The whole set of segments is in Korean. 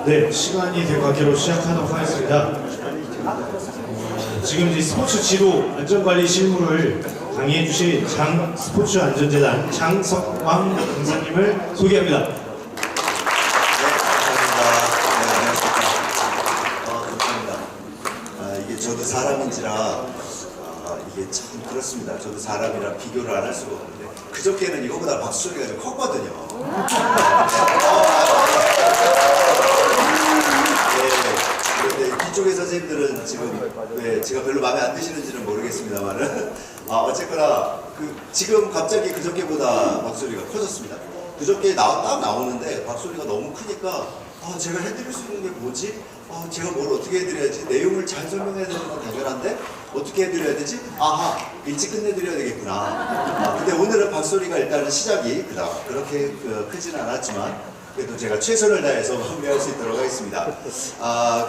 네, 시간이 된 관계로 시작하도록 하겠습니다. 지금 이제 스포츠 지도 안전관리 실무를 강의해 주신 장 스포츠 안전재단 장석왕 강사님을 소개합니다. 네, 감사합니다. 네, 감사합니다. 이게 저도 사람인지라 이게 참 그렇습니다. 저도 사람이라 비교를 안 할 수가 없는데 그저께는 이거보다 박수 소리가 좀 컸거든요. 그런데 뒤쪽의 선생님들은 지금 제가 별로 마음에 안 드시는지는 모르겠습니다만은 어쨌거나 지금 갑자기 그저께보다 박소리가 커졌습니다. 그저께 딱 나오는데 박소리가 너무 크니까 제가 해드릴 수 있는 게 뭐지? 제가 뭘 어떻게 해드려야지? 내용을 잘 설명해야 되는 건 당연한데 어떻게 해드려야 되지? 아하, 일찍 끝내드려야 되겠구나. 근데 오늘은 박소리가 일단은 시작이 그렇게 크지는 않았지만 그래도 제가 최선을 다해서 마무리할 수 있도록 하겠습니다.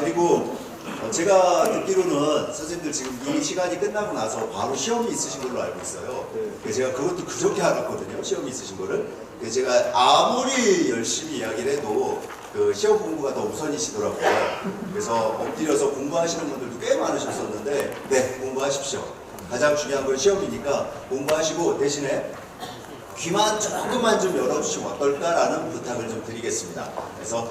그리고 제가 듣기로는 선생님들 지금 이 시간이 끝나고 나서 바로 시험이 있으신 걸로 알고 있어요. 제가 그것도 그저께 알았거든요. 시험이 있으신 거를. 제가 아무리 열심히 이야기를 해도 시험 공부가 더 우선이시더라고요. 그래서 엎드려서 공부하시는 분들도 꽤 많으셨었는데 네, 공부하십시오. 가장 중요한 건 시험이니까 공부하시고 대신에 귀만 조금만 좀 열어주시면 어떨까라는 부탁을 좀 드리겠습니다. 그래서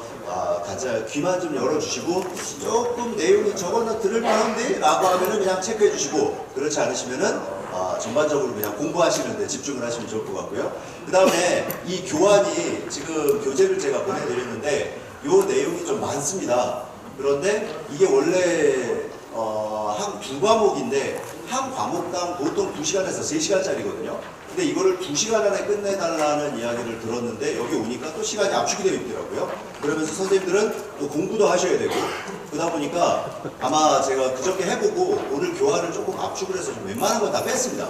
귀만 좀 열어주시고 조금 내용이 저거는 들을만한데? 라고 하면은 그냥 체크해 주시고 그렇지 않으시면은 전반적으로 그냥 공부하시는데 집중을 하시면 좋을 것 같고요. 그 다음에 이 교환이 지금 교재를 제가 보내드렸는데 요 내용이 좀 많습니다. 그런데 이게 원래 한 두 과목인데 한 과목당 보통 2시간에서 3시간짜리거든요. 근데 이거를 2시간 안에 끝내달라는 이야기를 들었는데 여기 오니까 또 시간이 압축이 되어 있더라고요. 그러면서 선생님들은 또 공부도 하셔야 되고 그러다 보니까 아마 제가 그저께 해보고 오늘 교환을 조금 압축을 해서 좀 웬만한 건 다 뺐습니다.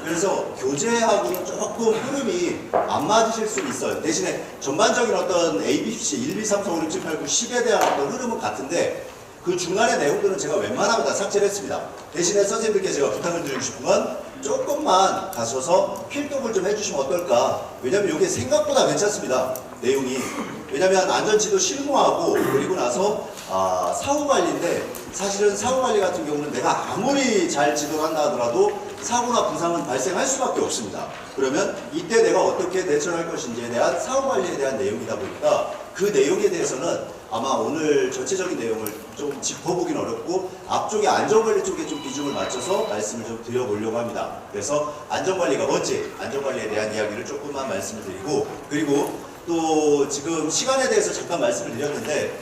그래서 교재하고는 조금 흐름이 안 맞으실 수 있어요. 대신에 전반적인 어떤 ABC 1, 2, 3, 4, 5, 6, 7, 8, 9, 10에 대한 어떤 흐름은 같은데 그 중간의 내용들은 제가 웬만하면 다 삭제를 했습니다. 대신에 선생님들께 제가 부탁을 드리고 싶은 건 조금만 가셔서 필독을 좀 해주시면 어떨까. 왜냐면 이게 생각보다 괜찮습니다. 내용이. 왜냐면 안전지도 실무하고 그리고 나서 사후관리인데 사실은 사후관리 같은 경우는 내가 아무리 잘 지도를 한다 하더라도 사고나 부상은 발생할 수밖에 없습니다. 그러면 이때 내가 어떻게 대처할 것인지에 대한 사후관리에 대한 내용이다 보니까 그 내용에 대해서는 아마 오늘 전체적인 내용을 좀 짚어보긴 어렵고 앞쪽에 안전관리 쪽에 좀 비중을 맞춰서 말씀을 좀 드려보려고 합니다. 그래서 안전관리가 뭔지 안전관리에 대한 이야기를 조금만 말씀을 드리고 그리고 또 지금 시간에 대해서 잠깐 말씀을 드렸는데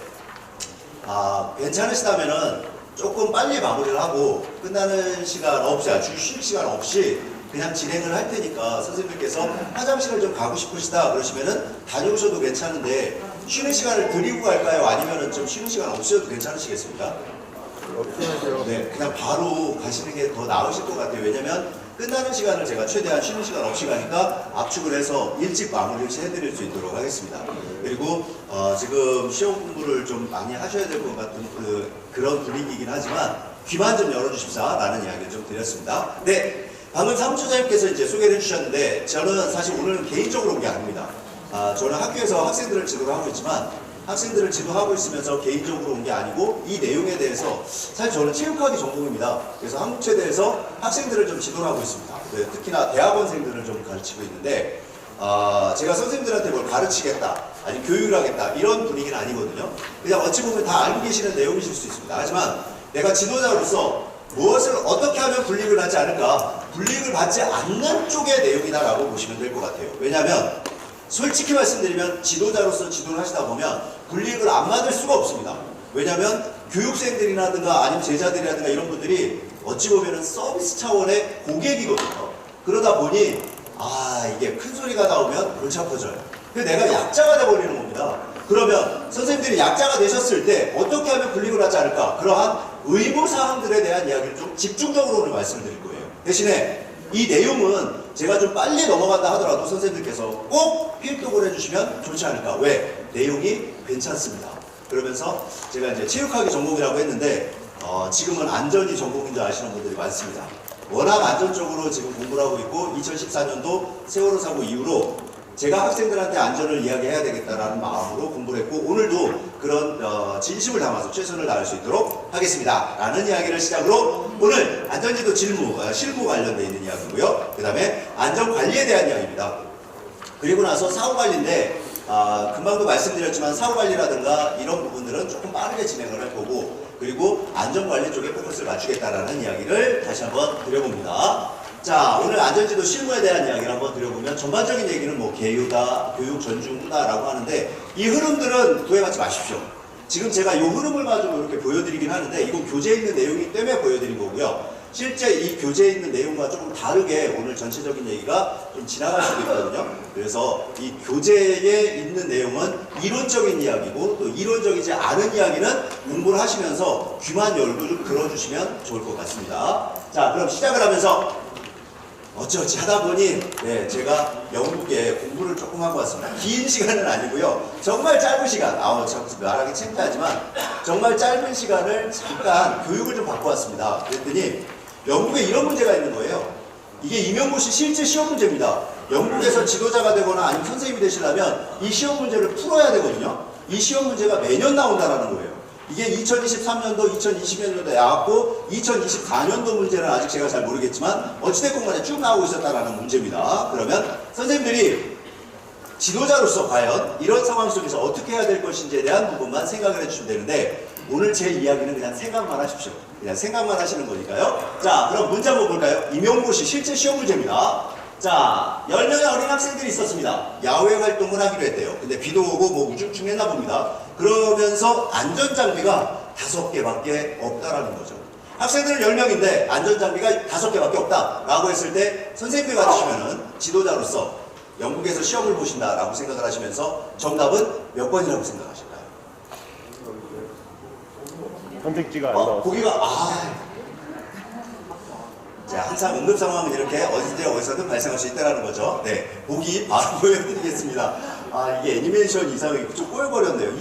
괜찮으시다면은 조금 빨리 마무리를 하고 끝나는 시간 없이 쉴 시간 없이 그냥 진행을 할 테니까 선생님께서 화장실을 좀 가고 싶으시다 그러시면은 다녀오셔도 괜찮은데 쉬는 시간을 드리고 갈까요? 아니면은 좀 쉬는 시간 없으셔도 괜찮으시겠습니까? 네, 그냥 바로 가시는 게 더 나으실 것 같아요. 왜냐면 끝나는 시간을 제가 최대한 쉬는 시간 없이 가니까 압축을 해서 일찍 마무리를 해드릴 수 있도록 하겠습니다. 그리고 지금 시험 공부를 좀 많이 하셔야 될 것 같은 그런 분위기이긴 하지만 귀만 좀 열어주십사 라는 이야기를 좀 드렸습니다. 네, 방금 사무처장님께서 이제 소개를 해주셨는데 저는 사실 오늘은 개인적으로 온 게 아닙니다. 저는 학교에서 학생들을 지도를 하고 있지만 학생들을 지도하고 있으면서 개인적으로 온 게 아니고 이 내용에 대해서 사실 저는 체육학이 전공입니다. 그래서 한국체대에서 학생들을 좀 지도를 하고 있습니다. 특히나 대학원생들을 좀 가르치고 있는데 제가 선생님들한테 뭘 가르치겠다 아니면 교육을 하겠다 이런 분위기는 아니거든요. 그냥 어찌 보면 다 알고 계시는 내용이실 수 있습니다. 하지만 내가 지도자로서 무엇을 어떻게 하면 불이익을 하지 않을까 불이익을 받지 않는 쪽의 내용이다라고 보시면 될 것 같아요. 왜냐하면 솔직히 말씀드리면 지도자로서 지도를 하시다 보면 불이익을 안 받을 수가 없습니다. 왜냐하면 교육생들이라든가 아니면 제자들이라든가 이런 분들이 어찌 보면 서비스 차원의 고객이거든요. 그러다 보니 이게 큰 소리가 나오면 골치 아파져요. 그래서 내가 약자가 돼버리는 겁니다. 그러면 선생님들이 약자가 되셨을 때 어떻게 하면 불이익을 하지 않을까 그러한 의무사항들에 대한 이야기를 좀 집중적으로 오늘 말씀드릴 거예요. 대신에 이 내용은 제가 좀 빨리 넘어간다 하더라도 선생님들께서 꼭 필독을 해주시면 좋지 않을까. 왜? 내용이 괜찮습니다. 그러면서 제가 이제 체육학이 전공이라고 했는데 지금은 안전이 전공인 줄 아시는 분들이 많습니다. 워낙 안전적으로 지금 공부를 하고 있고 2014년도 세월호 사고 이후로 제가 학생들한테 안전을 이야기해야 되겠다라는 마음으로 공부를 했고 오늘도 그런 진심을 담아서 최선을 다할 수 있도록 하겠습니다 라는 이야기를 시작으로 오늘 안전지도 실무 관련되어 있는 이야기고요. 그 다음에 안전관리에 대한 이야기입니다. 그리고 나서 사후관리인데 금방도 말씀드렸지만 사후관리라든가 이런 부분들은 조금 빠르게 진행을 할 거고 그리고 안전관리 쪽에 포커스를 맞추겠다라는 이야기를 다시 한번 드려봅니다. 자, 오늘 안전지도 실무에 대한 이야기를 한번 드려보면 전반적인 얘기는 뭐 개요다, 교육 전중다라고 하는데 이 흐름들은 구애받지 마십시오. 지금 제가 이 흐름을 가지고 이렇게 보여드리긴 하는데 이건 교재에 있는 내용이기 때문에 보여드린 거고요. 실제 이 교재에 있는 내용과 조금 다르게 오늘 전체적인 얘기가 좀 지나갈 수도 있거든요. 그래서 이 교재에 있는 내용은 이론적인 이야기고 또 이론적이지 않은 이야기는 공부를 하시면서 귀만 열고 좀 들어주시면 좋을 것 같습니다. 자, 그럼 시작을 하면서 어찌어찌 하다 보니 제가 영국에 공부를 조금 하고 왔습니다. 긴 시간은 아니고요. 정말 짧은 시간, 자꾸 말하기 창피하지만 정말 짧은 시간을 잠깐 교육을 좀 받고 왔습니다. 그랬더니 영국에 이런 문제가 있는 거예요. 이게 임용고시 실제 시험 문제입니다. 영국에서 지도자가 되거나 아니면 선생님이 되시려면 이 시험 문제를 풀어야 되거든요. 이 시험 문제가 매년 나온다는 거예요. 이게 2023년도, 2020년도에 나왔고 2024년도 문제는 아직 제가 잘 모르겠지만 어찌됐건 간에 쭉 나오고 있었다는 문제입니다. 그러면 선생님들이 지도자로서 과연 이런 상황 속에서 어떻게 해야 될 것인지에 대한 부분만 생각을 해주시면 되는데 오늘 제 이야기는 그냥 생각만 하십시오. 그냥 생각만 하시는 거니까요. 자, 그럼 문제 한번 볼까요? 임용고시 실제 시험 문제입니다. 자, 10명의 어린 학생들이 있었습니다. 야외 활동을 하기로 했대요. 근데 비도 오고 뭐 우중충했나 봅니다. 그러면서 안전장비가 5개밖에 없다라는 거죠. 학생들은 10명인데 안전장비가 5개밖에 없다 라고 했을 때 선생님들 같으시면은 지도자로서 영국에서 시험을 보신다라고 생각을 하시면서 정답은 몇 번이라고 생각하실까요? 선택지가 안 나왔어. 보기가 자, 항상 응급 상황은 이렇게 어디서든 발생할 수 있다는 거죠. 네, 보기 바로 보여드리겠습니다. 이게 애니메이션 이상이 좀 꼬여버렸네요.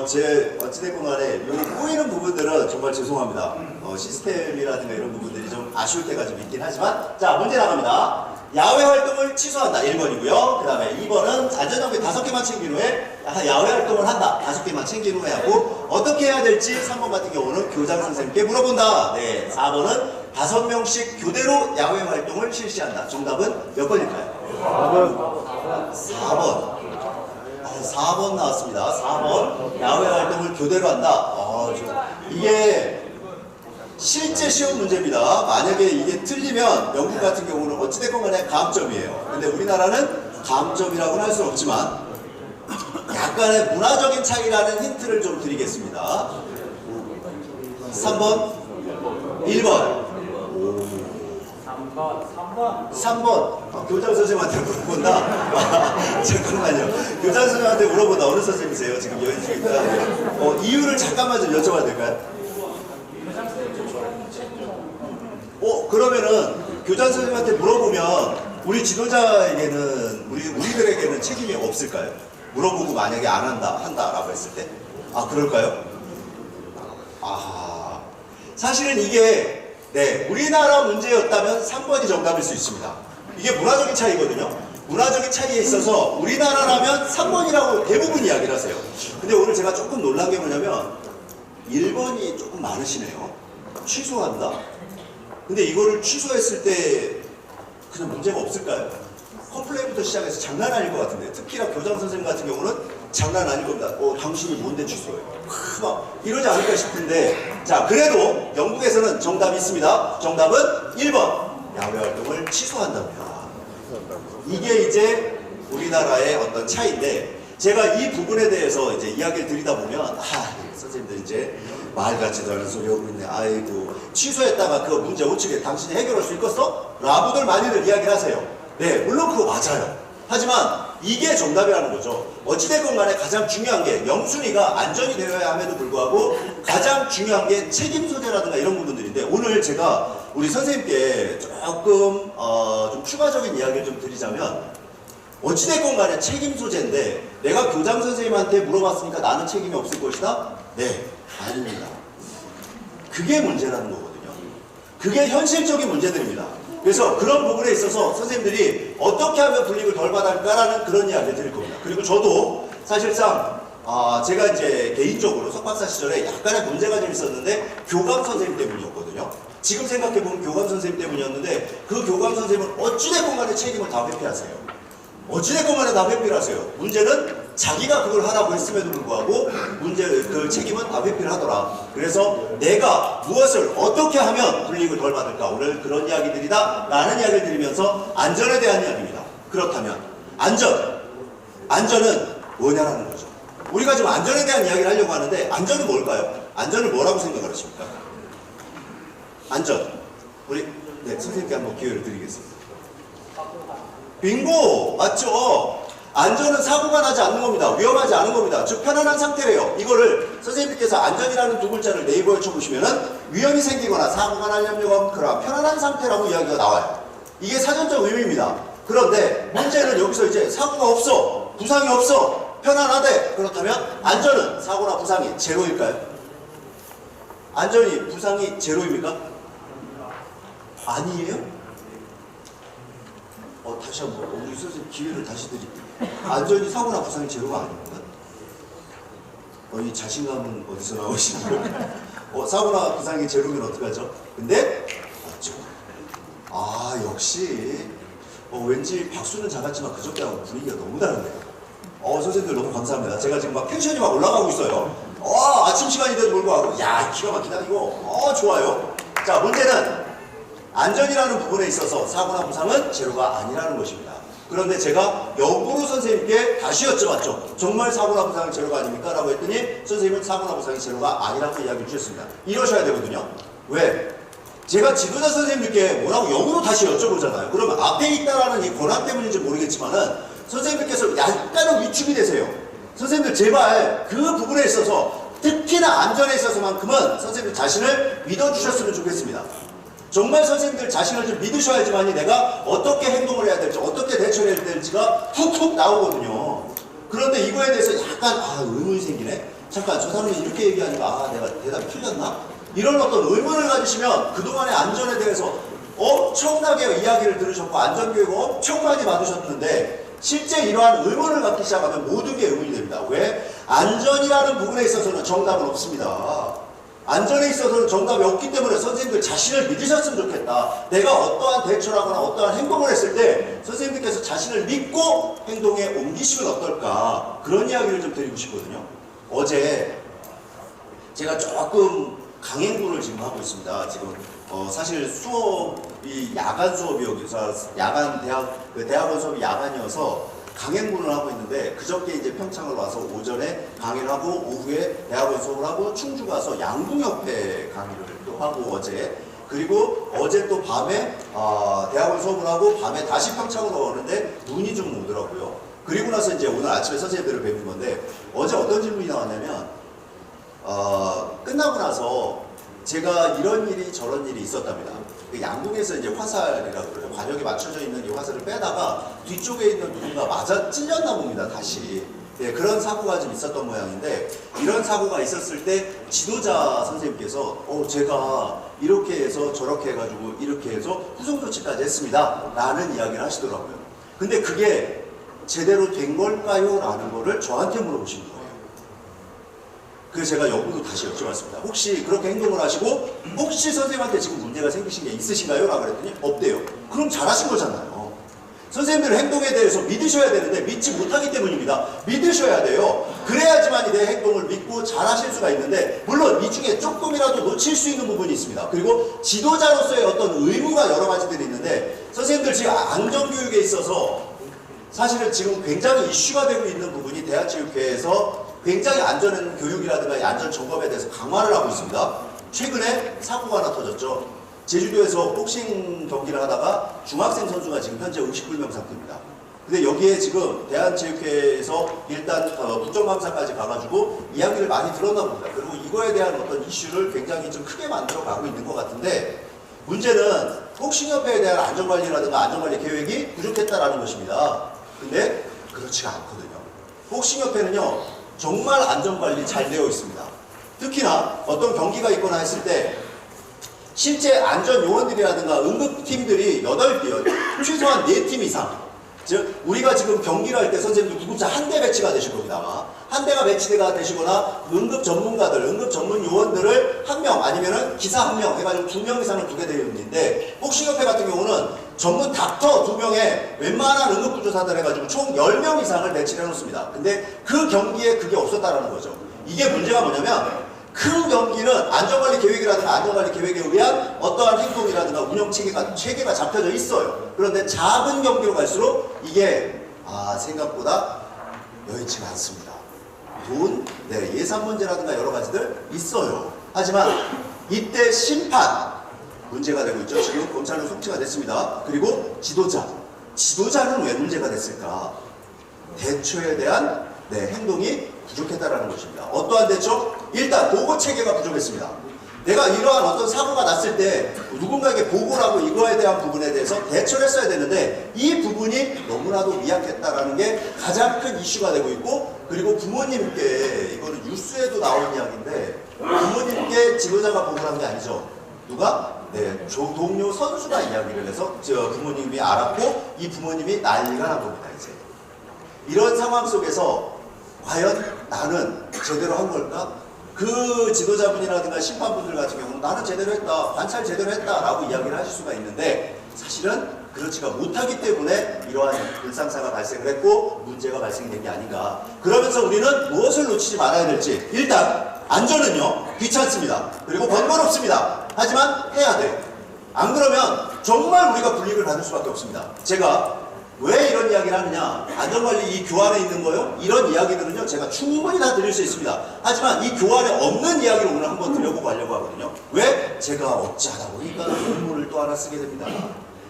제 어찌됐건 간에 여기 꼬이는 부분들은 정말 죄송합니다. 시스템이라든가 이런 부분들이 좀 아쉬울 때가 좀 있긴 하지만 자, 문제 나갑니다. 야외 활동을 취소한다. 1번이고요. 그 다음에 2번은 안전장비 5개만 챙긴 후에 야외 활동을 한다. 5개만 챙긴 후에 하고 어떻게 해야 될지 3번 같은 경우는 교장 선생님께 물어본다. 네, 4번은 5명씩 교대로 야외 활동을 실시한다. 정답은 몇 번일까요? 4번. 4번 나왔습니다. 4번. 야외 활동을 교대로 한다. 이게 실제 시험 문제입니다. 만약에 이게 틀리면 영국 같은 경우는 어찌됐건 간에 감점이에요. 근데 우리나라는 감점이라고는 할 수는 없지만 약간의 문화적인 차이라는 힌트를 좀 드리겠습니다. 3번, 1번. 3번. 교장 선생님한테 물어본다. 잠깐만요. 교장 선생님한테 물어본다. 어느 선생님이세요? 지금 여행 중이다. 이유를 잠깐만 좀 여쭤봐도 될까요? 그러면은 교장 선생님한테 물어보면 우리 지도자에게는 우리들에게는 책임이 없을까요? 물어보고 만약에 안 한다라고 했을 때 그럴까요? 사실은 이게 우리나라 문제였다면 3번이 정답일 수 있습니다. 이게 문화적인 차이거든요. 문화적인 차이에 있어서 우리나라라면 3번이라고 대부분 이야기를 하세요. 근데 오늘 제가 조금 놀란 게 뭐냐면 1번이 조금 많으시네요. 취소한다. 근데 이거를 취소했을 때 그냥 문제가 없을까요? 컴플레인부터 시작해서 장난 아닐 것 같은데 특히나 교장 선생님 같은 경우는 장난 아닐 겁니다. 당신이 뭔데 취소해? 막 이러지 않을까 싶은데 자, 그래도 영국에서는 정답이 있습니다. 정답은 1번. 야외 활동을 취소한답니다. 이게 이제 우리나라의 어떤 차이인데 제가 이 부분에 대해서 이제 이야기를 드리다 보면 선생님들 이제 말 같지도 않은 소리 하고 있네. 아이고, 취소했다가 그 문제 우측에 당신이 해결할 수 있겠어? 라고들 많이들 이야기를 하세요. 네, 물론 그거 맞아요. 하지만 이게 정답이라는 거죠. 어찌됐건 간에 가장 중요한 게 영순위가 안전이 되어야 함에도 불구하고 가장 중요한 게 책임 소재라든가 이런 부분들인데 오늘 제가 우리 선생님께 조금 좀 추가적인 이야기를 좀 드리자면 어찌됐건 간에 책임 소재인데 내가 교장 선생님한테 물어봤으니까 나는 책임이 없을 것이다? 네, 아닙니다. 그게 문제라는 거거든요. 그게 현실적인 문제들입니다. 그래서 그런 부분에 있어서 선생님들이 어떻게 하면 불이익을 덜 받을까라는 그런 이야기를 드릴 겁니다. 그리고 저도 사실상 제가 이제 개인적으로 석박사 시절에 약간의 문제가 좀 있었는데 교감 선생님 때문이었거든요. 지금 생각해보면 교감 선생님 때문이었는데 그 교감 선생님은 어찌됐건 간에 책임을 다 회피하세요. 어찌됐건 간에 다 회피를 하세요. 문제는 자기가 그걸 하라고 했음에도 불구하고 그 책임은 다 회피를 하더라. 그래서 내가 무엇을 어떻게 하면 불이익을 덜 받을까? 오늘 그런 이야기들이다 라는 이야기를 드리면서 안전에 대한 이야기입니다. 그렇다면 안전은 뭐냐라는 거죠. 우리가 지금 안전에 대한 이야기를 하려고 하는데 안전은 뭘까요? 안전을 뭐라고 생각을 하십니까? 안전. 우리 선생님께 한번 기회를 드리겠습니다. 빙고! 맞죠? 안전은 사고가 나지 않는 겁니다. 위험하지 않은 겁니다. 즉 편안한 상태래요. 이거를 선생님께서 안전이라는 두 글자를 네이버에 쳐보시면은 위험이 생기거나 사고가 날 염려가 없거나 편안한 상태라고 이야기가 나와요. 이게 사전적 의미입니다. 그런데 문제는 여기서 이제 사고가 없어, 부상이 없어, 편안하대. 그렇다면 안전은 사고나 부상이 제로일까요? 안전이 부상이 제로입니까? 아니에요? 다시 한번 우리 선생님 기회를 다시 드릴게요. 안전이 사고나 부상이 제로가 아닙니다. 이 자신감은 어디서 나오시는 거예요? 사고나 부상이 제로면 어떡하죠? 근데 맞죠. 역시 왠지 박수는 작았지만 그저께하고 분위기가 너무 다르네요. 선생님들 너무 감사합니다. 제가 지금 막 텐션이 막 올라가고 있어요. 아침 시간인데도 불구하고 야 기가 막히다 이거. 좋아요. 자, 문제는 안전이라는 부분에 있어서 사고나 부상은 제로가 아니라는 것입니다. 그런데 제가 역으로 선생님께 다시 여쭤봤죠. 정말 사고나 부상이 제로가 아닙니까? 라고 했더니 선생님은 사고나 부상이 제로가 아니라고 이야기를 주셨습니다. 이러셔야 되거든요. 왜? 제가 지도자 선생님들께 뭐라고 역으로 다시 여쭤보잖아요. 그러면 앞에 있다라는 이 권한 때문인지 모르겠지만은 선생님들께서 약간은 위축이 되세요. 선생님들 제발 그 부분에 있어서 특히나 안전에 있어서만큼은 선생님들 자신을 믿어주셨으면 좋겠습니다. 정말 선생님들 자신을 좀 믿으셔야지만이 내가 어떻게 행동을 해야 될지 어떻게 대처를 해야 될지가 툭툭 나오거든요. 그런데 이거에 대해서 약간 의문이 생기네. 잠깐 저 사람이 이렇게 얘기하니까 내가 대답이 틀렸나? 이런 어떤 의문을 가지시면 그동안의 안전에 대해서 엄청나게 이야기를 들으셨고 안전교육을 엄청 많이 받으셨는데 실제 이러한 의문을 갖기 시작하면 모든 게 의문이 됩니다. 왜? 안전이라는 부분에 있어서는 정답은 없습니다. 안전에 있어서는 정답이 없기 때문에 선생님들 자신을 믿으셨으면 좋겠다. 내가 어떠한 대처를 하거나 어떠한 행동을 했을 때 선생님들께서 자신을 믿고 행동에 옮기시면 어떨까. 그런 이야기를 좀 드리고 싶거든요. 어제 제가 조금 강행군을 지금 하고 있습니다. 지금 사실 수업이 야간 수업이어서 대학원 수업이 야간이어서 강행군을 하고 있는데 그저께 이제 평창을 와서 오전에 강의를 하고 오후에 대학원 수업을 하고 충주 가서 양궁협회 강의를 또 하고 어제 그리고 어제 또 밤에 대학원 수업을 하고 밤에 다시 평창으로 오는데 눈이 좀 오더라고요. 그리고 나서 이제 오늘 아침에 선생님들을 뵙는 건데 어제 어떤 질문이 나왔냐면 끝나고 나서 제가 이런 일이 저런 일이 있었답니다. 양궁에서 이제 화살이라고 그래요. 관역에 맞춰져 있는 이 화살을 빼다가 뒤쪽에 있는 누군가 맞아 찔렸나 봅니다. 다시. 그런 사고가 좀 있었던 모양인데 이런 사고가 있었을 때 지도자 선생님께서 제가 이렇게 해서 저렇게 해가지고 이렇게 해서 후송 조치까지 했습니다. 라는 이야기를 하시더라고요. 근데 그게 제대로 된 걸까요? 라는 거를 저한테 물어보시는 거예요. 그래서 제가 역으로 다시 여쭤봤습니다. 혹시 그렇게 행동을 하시고 혹시 선생님한테 지금 문제가 생기신 게 있으신가요? 라고 그랬더니 없대요. 그럼 잘하신 거잖아요. 선생님들 행동에 대해서 믿으셔야 되는데 믿지 못하기 때문입니다. 믿으셔야 돼요. 그래야지만 내 행동을 믿고 잘하실 수가 있는데 물론 이 중에 조금이라도 놓칠 수 있는 부분이 있습니다. 그리고 지도자로서의 어떤 의무가 여러 가지들이 있는데 선생님들 지금 안전교육에 있어서 사실은 지금 굉장히 이슈가 되고 있는 부분이 대한체육회에서 굉장히 안전 교육이라든가 안전 점검에 대해서 강화를 하고 있습니다. 최근에 사고가 하나 터졌죠. 제주도에서 복싱 경기를 하다가 중학생 선수가 지금 현재 의식불명 상태입니다. 근데 여기에 지금 대한체육회에서 일단 국정감사까지 가가지고 이야기를 많이 들었나 봅니다. 그리고 이거에 대한 어떤 이슈를 굉장히 좀 크게 만들어 가고 있는 것 같은데 문제는 복싱협회에 대한 안전관리라든가 안전관리 계획이 부족했다라는 것입니다. 근데 그렇지가 않거든요. 복싱협회는요 정말 안전관리 잘 되어 있습니다. 특히나 어떤 경기가 있거나 했을 때 실제 안전요원들이라든가 응급팀들이 8팀, 최소한 4팀 이상. 즉, 우리가 지금 경기를 할 때 선생님들 구급차 한 대 배치가 되실 겁니다, 아마. 한 대가 배치가 되시거나 응급 전문가들, 응급 전문 요원들을 한 명 아니면은 기사 한 명 해가지고 2명 이상을 두게 되어 있는데, 복싱협회 같은 경우는 전문 닥터 2명에 웬만한 응급구조사들 해가지고 총 10명 이상을 배치를 해놓습니다. 근데 그 경기에 그게 없었다라는 거죠. 이게 문제가 뭐냐면, 큰 경기는 안전관리 계획이라든가 안전관리 계획에 의한 어떠한 행동이라든가 운영 체계가 잡혀져 있어요. 그런데 작은 경기로 갈수록 이게 생각보다 여의치가 않습니다. 돈, 예산 문제라든가 여러 가지들 있어요. 하지만 이때 심판 문제가 되고 있죠. 지금 검찰로 속치가 됐습니다. 그리고 지도자는 왜 문제가 됐을까? 대처에 대한 행동이 부족했다라는 것입니다. 어떠한 대처? 일단 보고 체계가 부족했습니다. 내가 이러한 어떤 사고가 났을 때 누군가에게 보고를 하고 이거에 대한 부분에 대해서 대처를 했어야 되는데 이 부분이 너무나도 미약했다라는 게 가장 큰 이슈가 되고 있고, 그리고 부모님께, 이거는 뉴스에도 나온 이야기인데, 부모님께 지도자가 보고를 한 게 아니죠. 누가? 동료 선수가 이야기를 해서 부모님이 알았고 이 부모님이 난리가 난 겁니다. 이제 이런 상황 속에서 과연 나는 제대로 한 걸까? 그 지도자분이라든가 심판분들 같은 경우는 나는 제대로 했다, 관찰 제대로 했다라고 이야기를 하실 수가 있는데, 사실은 그렇지가 못하기 때문에 이러한 불상사가 발생을 했고 문제가 발생된 게 아닌가. 그러면서 우리는 무엇을 놓치지 말아야 될지, 일단 안전은요 귀찮습니다. 그리고 번거롭습니다. 하지만 해야 돼. 안 그러면 정말 우리가 불이익을 받을 수밖에 없습니다. 제가 왜 이런 이야기를 하느냐, 안전관리 이 교환에 있는 거요? 이런 이야기들은요 제가 충분히 다 드릴 수 있습니다. 하지만 이 교환에 없는 이야기를 오늘 한번 드려보고 하려고 하거든요. 왜? 제가 없지 않아 보니까 논문을 또 하나 쓰게 됩니다.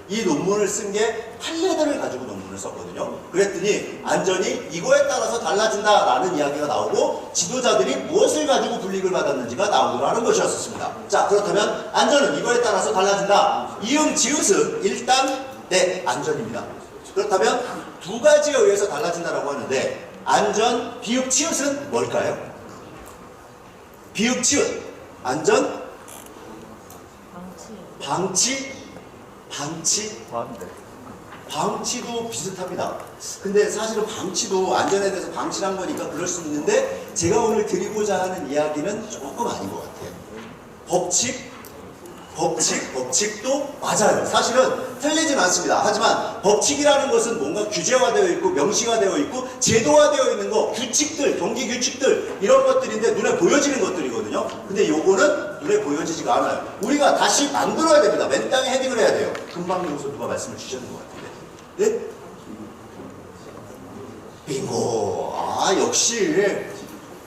이 논문을 쓴 게 판례들을 가지고 논문을 썼거든요. 그랬더니 안전이 이거에 따라서 달라진다라는 이야기가 나오고 지도자들이 무엇을 가지고 불이익을 받았는지가 나오라는 것이었습니다. 자, 그렇다면 안전은 이거에 따라서 달라진다. 이응 지읒은 일단 안전입니다. 그렇다면 두 가지에 의해서 달라진다라고 하는데, 안전, 비읍, 치읓은 뭘까요? 비읍, 치읓. 안전, 방치도 비슷합니다. 근데 사실은 방치도 안전에 대해서 방치를 한 거니까 그럴 수 있는데, 제가 오늘 드리고자 하는 이야기는 조금 아닌 것 같아요. 법칙도 맞아요. 사실은 틀리진 않습니다. 하지만 법칙이라는 것은 뭔가 규제화되어 있고 명시화되어 있고 제도화되어 있는 거, 규칙들, 경기 규칙들, 이런 것들인데 눈에 보여지는 것들이거든요. 근데 요거는 눈에 보여지지가 않아요. 우리가 다시 만들어야 됩니다. 맨 땅에 헤딩을 해야 돼요. 금방 여기서 누가 말씀을 주셨는 것 같은데. 네? 빙고. 역시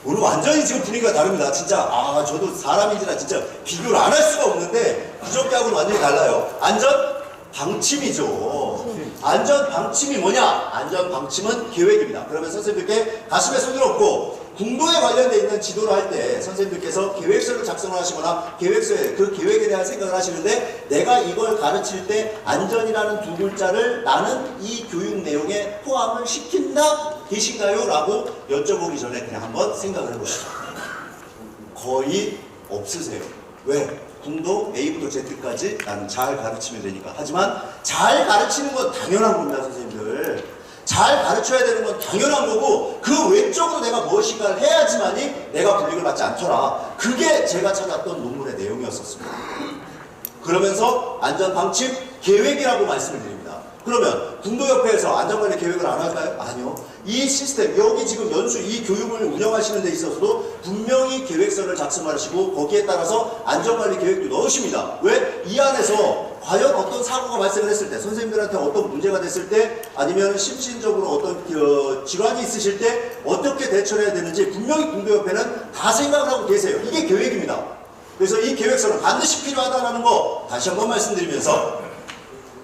오늘 완전히 지금 분위기가 다릅니다. 진짜 저도 사람인지라 진짜 비교를 안 할 수가 없는데 그저께하고는 완전히 달라요. 안전 방침이죠. 안전 방침이 뭐냐? 안전 방침은 계획입니다. 그러면 선생님들께 가슴에 손을 얹고 궁도에 관련되어 있는 지도를 할 때 선생님들께서 계획서를 작성을 하시거나 계획서에 그 계획에 대한 생각을 하시는데, 내가 이걸 가르칠 때 안전이라는 두 글자를 나는 이 교육 내용에 포함을 시킨다 계신가요? 라고 여쭤보기 전에 그냥 한번 생각을 해보시죠. 거의 없으세요. 왜? 궁도 A부터 Z까지 나는 잘 가르치면 되니까. 하지만 잘 가르치는 건 당연한 겁니다, 선생님들. 잘 가르쳐야 되는 건 당연한 거고, 그 외적으로 내가 무엇인가를 해야지만이 내가 불이익을 받지 않더라. 그게 제가 찾았던 논문의 내용이었었습니다. 그러면서 안전방침 계획이라고 말씀을 드립니다. 그러면 궁도협회에서 안전관리 계획을 안 할까요? 아니요. 이 시스템, 여기 지금 연수 이 교육을 운영하시는 데 있어서도 분명히 계획서를 작성하시고 거기에 따라서 안전관리 계획도 넣으십니다. 왜? 이 안에서 과연 어떤 사고가 발생을 했을 때, 선생님들한테 어떤 문제가 됐을 때, 아니면 심신적으로 어떤 질환이 있으실 때 어떻게 대처를 해야 되는지 분명히 궁도협회는 다 생각을 하고 계세요. 이게 계획입니다. 그래서 이 계획서는 반드시 필요하다는 거 다시 한번 말씀드리면서,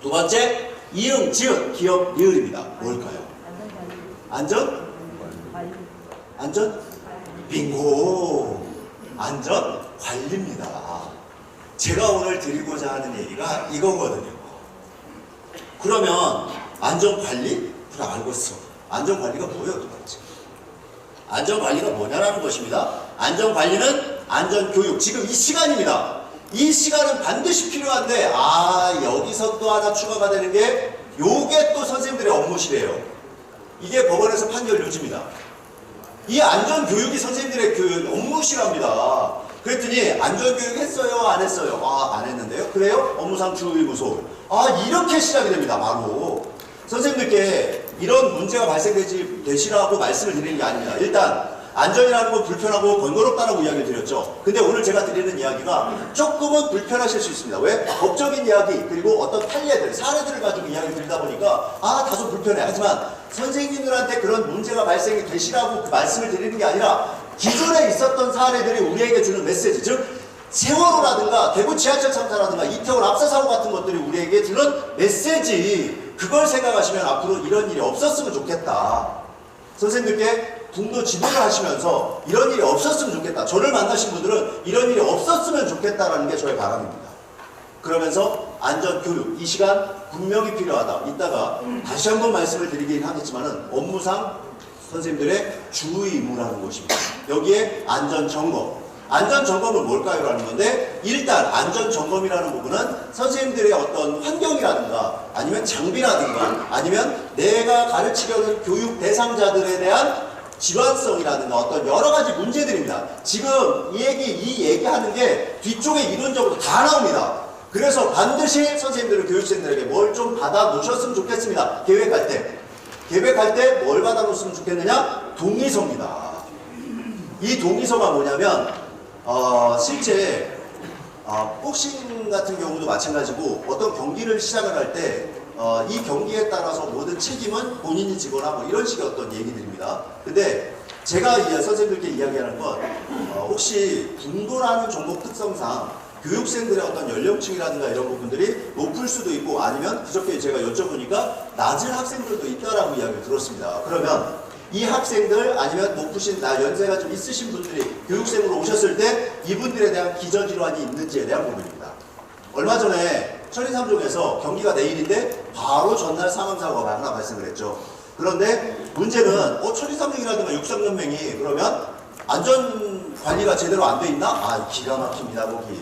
두 번째, 이응, 지읒, 기업, 리을입니다. 뭘까요? 안전? 빙고! 안전 관리입니다. 제가 오늘 드리고자 하는 얘기가 이거거든요. 그러면 안전 관리? 그래, 알겠어. 안전 관리가 뭐예요, 도대체? 안전 관리가 뭐냐라는 것입니다. 안전 관리는 안전 교육. 지금 이 시간입니다. 이 시간은 반드시 필요한데 여기서 또 하나 추가가 되는 게 요게 또 선생님들의 업무시래요. 이게 법원에서 판결 요지입니다. 이 안전교육이 선생님들의 그 업무시랍니다. 그랬더니 안전교육 했어요? 안 했어요? 안 했는데요? 그래요? 업무상 주의무소. 이렇게 시작이 됩니다. 바로 선생님들께 이런 문제가 되시라고 말씀을 드리는 게 아닙니다. 일단 안전이라는 건 불편하고 번거롭다라고 이야기를 드렸죠. 근데 오늘 제가 드리는 이야기가 조금은 불편하실 수 있습니다. 왜? 법적인 이야기 그리고 어떤 판례들, 사례들을 가지고 이야기를 드리다 보니까 다소 불편해. 하지만 선생님들한테 그런 문제가 발생이 되시라고 그 말씀을 드리는 게 아니라 기존에 있었던 사례들이 우리에게 주는 메시지, 즉 세월호라든가 대구 지하철 참사라든가 이태원 압사 사고 같은 것들이 우리에게 주는 메시지, 그걸 생각하시면 앞으로 이런 일이 없었으면 좋겠다. 선생님들께 분도 지도를 하시면서 이런 일이 없었으면 좋겠다. 저를 만나신 분들은 이런 일이 없었으면 좋겠다라는 게 저의 바람입니다. 그러면서 안전교육, 이 시간 분명히 필요하다. 이따가 다시 한번 말씀을 드리긴 하겠지만은 업무상 선생님들의 주 의무라는 것입니다. 여기에 안전점검. 안전점검은 뭘까요? 라는 건데, 일단 안전점검이라는 부분은 선생님들의 어떤 환경이라든가 아니면 장비라든가 아니면 내가 가르치려는 교육 대상자들에 대한 질환성이라든가 어떤 여러 가지 문제들입니다. 지금 이 얘기하는 게 뒤쪽에 이론적으로 다 나옵니다. 그래서 반드시 선생님들은 교육생들에게 뭘 좀 받아 놓으셨으면 좋겠습니다. 계획할 때 뭘 받아 놓으셨으면 좋겠느냐? 동의서입니다. 이 동의서가 뭐냐면 실제 복싱 같은 경우도 마찬가지고 어떤 경기를 시작을 할 때 이 경기에 따라서 모든 책임은 본인이 지거나 뭐 이런 식의 어떤 얘기들입니다. 근데 제가 선생님들께 이야기하는 건 혹시 군도라는 종목 특성상 교육생들의 어떤 연령층이라든가 이런 부분들이 높을 수도 있고 아니면 그저께 제가 여쭤보니까 낮은 학생들도 있다라고 이야기를 들었습니다. 그러면 이 학생들 아니면 높으신 연세가 좀 있으신 분들이 교육생으로 오셨을 때 이분들에 대한 기저질환이 있는지에 대한 부분입니다. 얼마 전에 천인삼종에서 경기가 내일인데 바로 전날 사망사고가 하나 발생을 했죠. 그런데 문제는 천인삼종이라든가 육상연맹이 그러면 안전관리가 제대로 안 돼 있나? 기가 막힙니다. 거기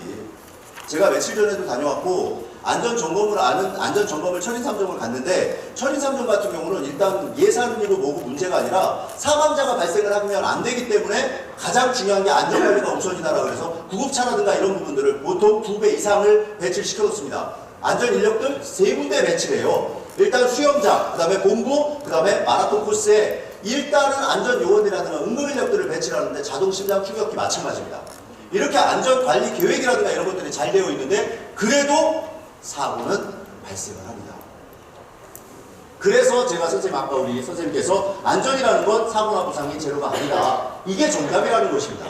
제가 며칠 전에도 다녀왔고 안전점검을 천인삼종을 갔는데 천인삼종 같은 경우는 일단 예산이고 뭐고 문제가 아니라 사망자가 발생을 하면 안 되기 때문에 가장 중요한 게 안전관리가 우선이다라고 해서 구급차라든가 이런 부분들을 보통 2배 이상을 배치를 시켜놓습니다. 안전인력들 3군데 배치를 해요. 일단 수영장, 그 다음에 본부, 그 다음에 마라톤 코스에 일단은 안전요원이라든가 응급인력들을 배치를 하는데 자동심장 충격기 마찬가지입니다. 이렇게 안전관리 계획이라든가 이런 것들이 잘 되어 있는데 그래도 사고는 발생을 합니다. 그래서 제가 선생님 아까 우리 선생님께서 안전이라는 건 사고나 부상이 제로가 아니다. 이게 정답이라는 것입니다.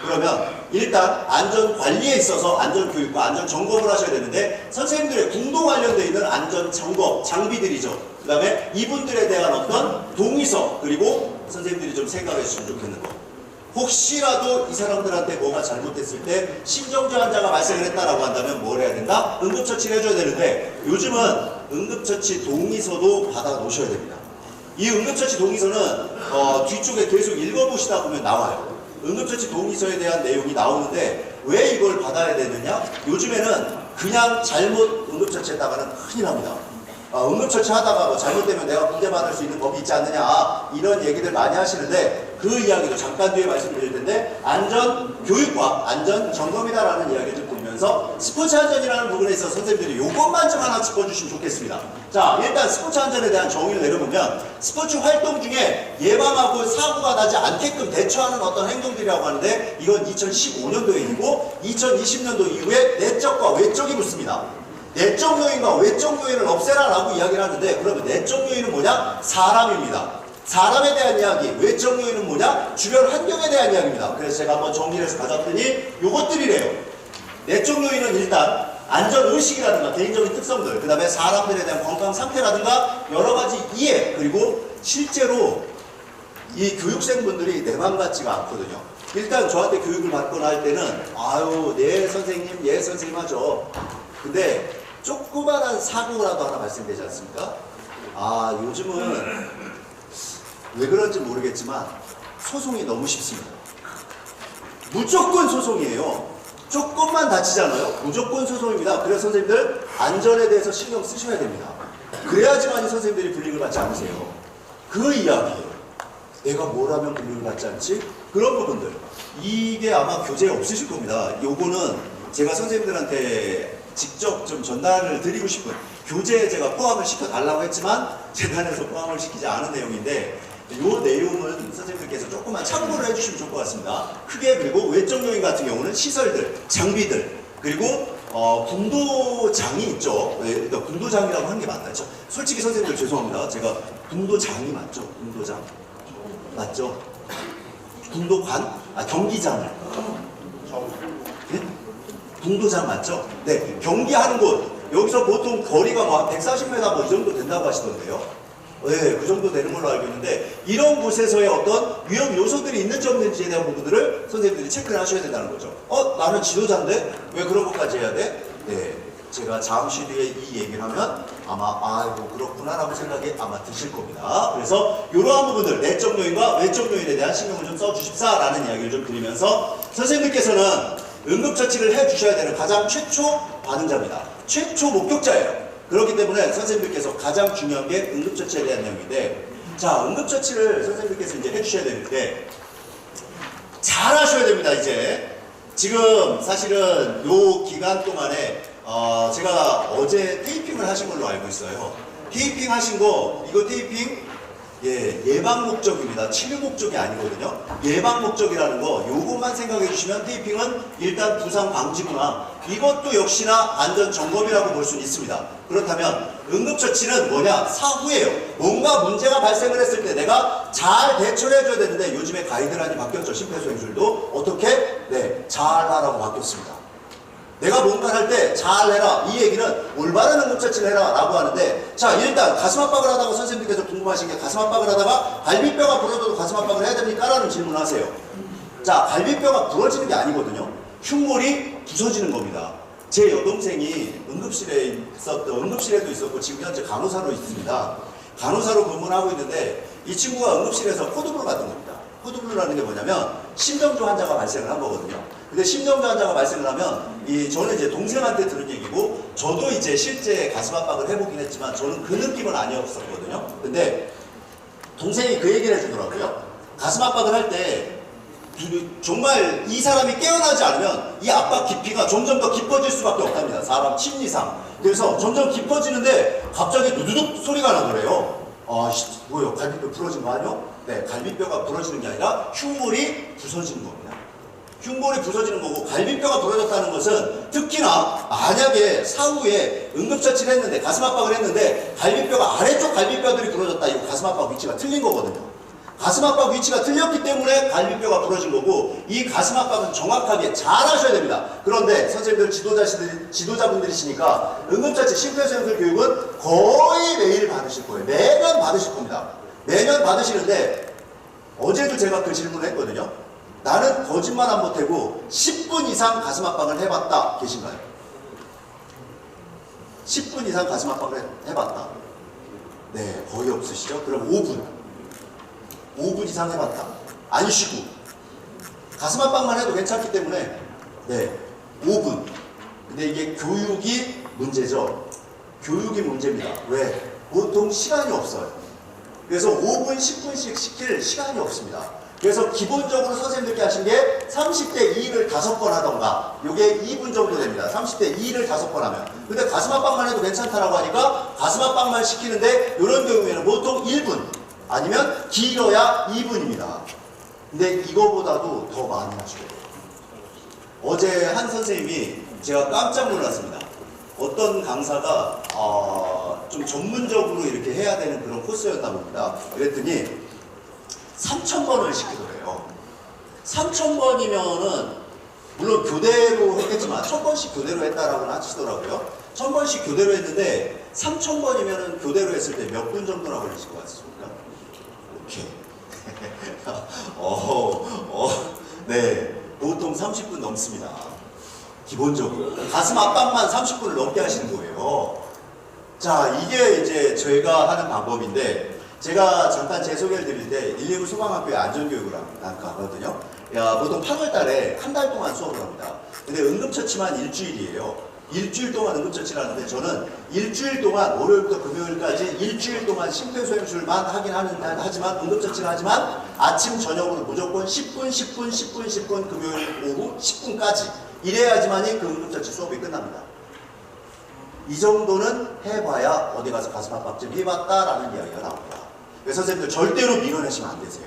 그러면 일단 안전관리에 있어서 안전교육과 안전점검을 하셔야 되는데 선생님들의 궁도 관련되어 있는 안전점검 장비들이죠. 그 다음에 이분들에 대한 어떤 동의서 그리고 선생님들이 좀 생각해 주시면 좋겠는 거. 혹시라도 이 사람들한테 뭐가 잘못됐을 때 심정지 환자가 발생을 했다라고 한다면 뭘 해야 된다? 응급처치를 해줘야 되는데 요즘은 응급처치 동의서도 받아 놓으셔야 됩니다. 이 응급처치 동의서는 뒤쪽에 계속 읽어보시다 보면 나와요. 응급처치 동의서에 대한 내용이 나오는데 왜 이걸 받아야 되느냐? 요즘에는 그냥 잘못 응급처치했다가는 큰일 납니다. 응급처치 하다가 뭐 잘못되면 내가 문제받을 수 있는 법이 있지 않느냐 이런 얘기들 많이 하시는데 그 이야기도 잠깐 뒤에 말씀드릴 텐데 안전교육과 안전점검이다라는 이야기를 좀 드리면서 스포츠 안전이라는 부분에 있어서 선생님들이 요것만 좀 하나 짚어주시면 좋겠습니다. 자, 일단 스포츠 안전에 대한 정의를 내려보면 스포츠 활동 중에 예방하고 사고가 나지 않게끔 대처하는 어떤 행동들이라고 하는데 이건 2015년도에 있고 2020년도 이후에 내적과 외적이 붙습니다. 내적 요인과 외적 요인을 없애라 라고 이야기를 하는데 그러면 내적 요인은 뭐냐? 사람입니다. 사람에 대한 이야기, 외적 요인은 뭐냐? 주변 환경에 대한 이야기입니다. 그래서 제가 한번 정리를 해서 가져왔더니 요것들이래요. 내적 요인은 일단 안전의식이라든가 개인적인 특성들, 그 다음에 사람들에 대한 건강 상태라든가 여러 가지 이해, 그리고 실제로 이 교육생분들이 내 맘 같지가 않거든요. 일단 저한테 교육을 받거나 할 때는 아유, 네 선생님, 예 선생님 하죠. 근데 조그만한 사고라도 하나 발생되지 않습니까? 요즘은 왜 그런지 모르겠지만 소송이 너무 쉽습니다. 무조건 소송이에요. 조금만 다치잖아요. 무조건 소송입니다. 그래서 선생님들 안전에 대해서 신경 쓰셔야 됩니다. 그래야지만 선생님들이 불이익을 받지 않으세요. 그 이야기예요. 내가 뭘 하면 불이익을 받지 않지? 그런 부분들. 이게 아마 교재에 없으실 겁니다. 요거는 제가 선생님들한테 직접 좀 전달을 드리고 싶은 교재에 제가 포함을 시켜달라고 했지만 재단에서 포함을 시키지 않은 내용인데 요 내용은 선생님들께서 조금만 참고를 해주시면 좋을 것 같습니다. 크게 그리고 외적 요인 같은 경우는 시설들, 장비들 그리고 분도장이 있죠. 일단 분도장이라고 하는 게 맞죠. 솔직히 선생님들 죄송합니다. 제가 분도장이 맞죠? 분도장 맞죠? 분도관? 경기장을 네? 분도장 맞죠? 네, 경기하는 곳 여기서 보통 거리가 막 140m 뭐 이 정도 된다고 하시던데요. 네, 그 정도 되는 걸로 알고 있는데 이런 곳에서의 어떤 위험 요소들이 있는지 없는지에 대한 부분들을 선생님들이 체크를 하셔야 된다는 거죠. 나는 지도자인데 왜 그런 것까지 해야 돼? 네, 제가 잠시 뒤에 이 얘기를 하면 아마 아이고 그렇구나라고 생각이 아마 드실 겁니다. 그래서 이러한 부분들 내적 요인과 외적 요인에 대한 신경을 좀 써주십사라는 이야기를 좀 드리면서 선생님들께서는 응급처치를 해주셔야 되는 가장 최초 반응자입니다. 최초 목격자예요. 그렇기 때문에 선생님들께서 가장 중요한 게 응급처치에 대한 내용인데 자 응급처치를 선생님들께서 이제 해주셔야 되는데 잘 하셔야 됩니다. 이제 지금 사실은 요 기간 동안에 제가 어제 테이핑을 하신 걸로 알고 있어요. 테이핑 하신 거 이거 테이핑 예방 목적입니다. 치료 목적이 아니거든요. 예방 목적이라는 거 요것만 생각해 주시면 테이핑은 일단 부상 방지구나. 이것도 역시나 안전 점검이라고 볼 수는 있습니다. 그렇다면 응급처치는 뭐냐? 사후에요. 뭔가 문제가 발생을 했을 때 내가 잘 대처를 해줘야 되는데 요즘에 가이드라인이 바뀌었죠. 심폐소생술도 어떻게? 네, 잘하라고 바뀌었습니다. 내가 뭔가 할 때 잘해라. 이 얘기는 올바른 응급처치를 해라 라고 하는데 자 일단 가슴 압박을 하다가 선생님께서 궁금하신 게 가슴 압박을 하다가 갈비뼈가 부러져도 가슴 압박을 해야 됩니까? 라는 질문을 하세요. 자 갈비뼈가 부러지는 게 아니거든요. 흉골이 부서지는 겁니다. 제 여동생이 응급실에도 있었고 지금 현재 간호사로 있습니다. 간호사로 근무를 하고 있는데 이 친구가 응급실에서 코드블루 받은 겁니다. 코드블루라는 게 뭐냐면 심정조 환자가 발생을 한 거거든요. 근데 심정조 환자가 발생을 하면 저는 이제 동생한테 들은 얘기고 저도 이제 실제 가슴 압박을 해보긴 했지만 저는 그 느낌은 아니었었거든요. 근데 동생이 그 얘기를 해주더라고요. 가슴 압박을 할 때 정말 이 사람이 깨어나지 않으면 이 압박 깊이가 점점 더 깊어질 수밖에 없답니다. 사람 심리상. 그래서 점점 깊어지는데 갑자기 누두둑 소리가 나더래요. 뭐요? 갈비뼈 부러진 거 아니요? 네, 갈비뼈가 부러지는 게 아니라 흉골이 부서지는 겁니다. 흉골이 부서지는 거고 갈비뼈가 부러졌다는 것은 특히나 만약에 사후에 응급처치를 했는데 가슴 압박을 했는데 갈비뼈가 아래쪽 갈비뼈들이 부러졌다. 이거 가슴 압박 위치가 틀린 거거든요. 가슴 압박 위치가 틀렸기 때문에 갈비뼈가 부러진 거고 이 가슴 압박은 정확하게 잘 하셔야 됩니다. 그런데 선생님들 지도자분들이시니까 응급처치 심폐소생술 교육은 거의 매일 받으실 거예요. 매년 받으실 겁니다. 매년 받으시는데 어제도 제가 그 질문을 했거든요. 나는 거짓말 안 못하고 10분 이상 가슴 압박을 해봤다 계신가요? 10분 이상 가슴 압박을 해봤다. 네, 거의 없으시죠? 그럼 5분 이상 해봤다. 안 쉬고 가슴 압박만 해도 괜찮기 때문에 네, 5분. 근데 이게 교육이 문제죠. 교육이 문제입니다. 왜? 보통 시간이 없어요. 그래서 5분, 10분씩 시킬 시간이 없습니다. 그래서 기본적으로 선생님들께 하신 게 30대 2를 5번 하던가 요게 2분 정도 됩니다. 30대 2를 5번 하면. 근데 가슴 압박만 해도 괜찮다라고 하니까 가슴 압박만 시키는데 이런 경우에는 보통 1분 아니면 길어야 2분입니다. 근데 이거보다도 더 많이 하셔야 돼요. 어제 한 선생님이 제가 깜짝 놀랐습니다. 어떤 강사가 좀 전문적으로 이렇게 해야 되는 그런 코스였다 봅니다. 그랬더니 3,000번을 시키더래요. 3,000번이면은 물론 교대로 했겠지만 1,000번씩 교대로 했다라고는 하시더라고요. 1,000번씩 교대로 했는데 3,000번이면은 교대로 했을 때 몇 분 정도나 걸리실 것 같습니까? 오케이. 네, 보통 30분 넘습니다. 기본적으로 가슴 압박만 30분을 넘게 하시는 거예요. 자, 이게 이제 저희가 하는 방법인데 제가 잠깐 제 소개를 드릴 때 119 소방학교에 안전교육을 가거든요. 보통 8월 달에 한 달 동안 수업을 합니다. 근데 응급처치만 일주일이에요. 일주일 동안 응급처치를 하는데 저는 일주일 동안 월요일부터 금요일까지 일주일 동안 심폐소생술만 하긴 하지만 응급처치를 하지만 아침 저녁으로 무조건 10분 10분 10분 10분 금요일 오후 10분까지 이래야지만이 그 응급처치 수업이 끝납니다. 이 정도는 해봐야 어디 가서 가슴 압박 좀 해봤다라는 이야기가 나옵니다. 그래서 선생님들 절대로 밀어내시면 안 되세요.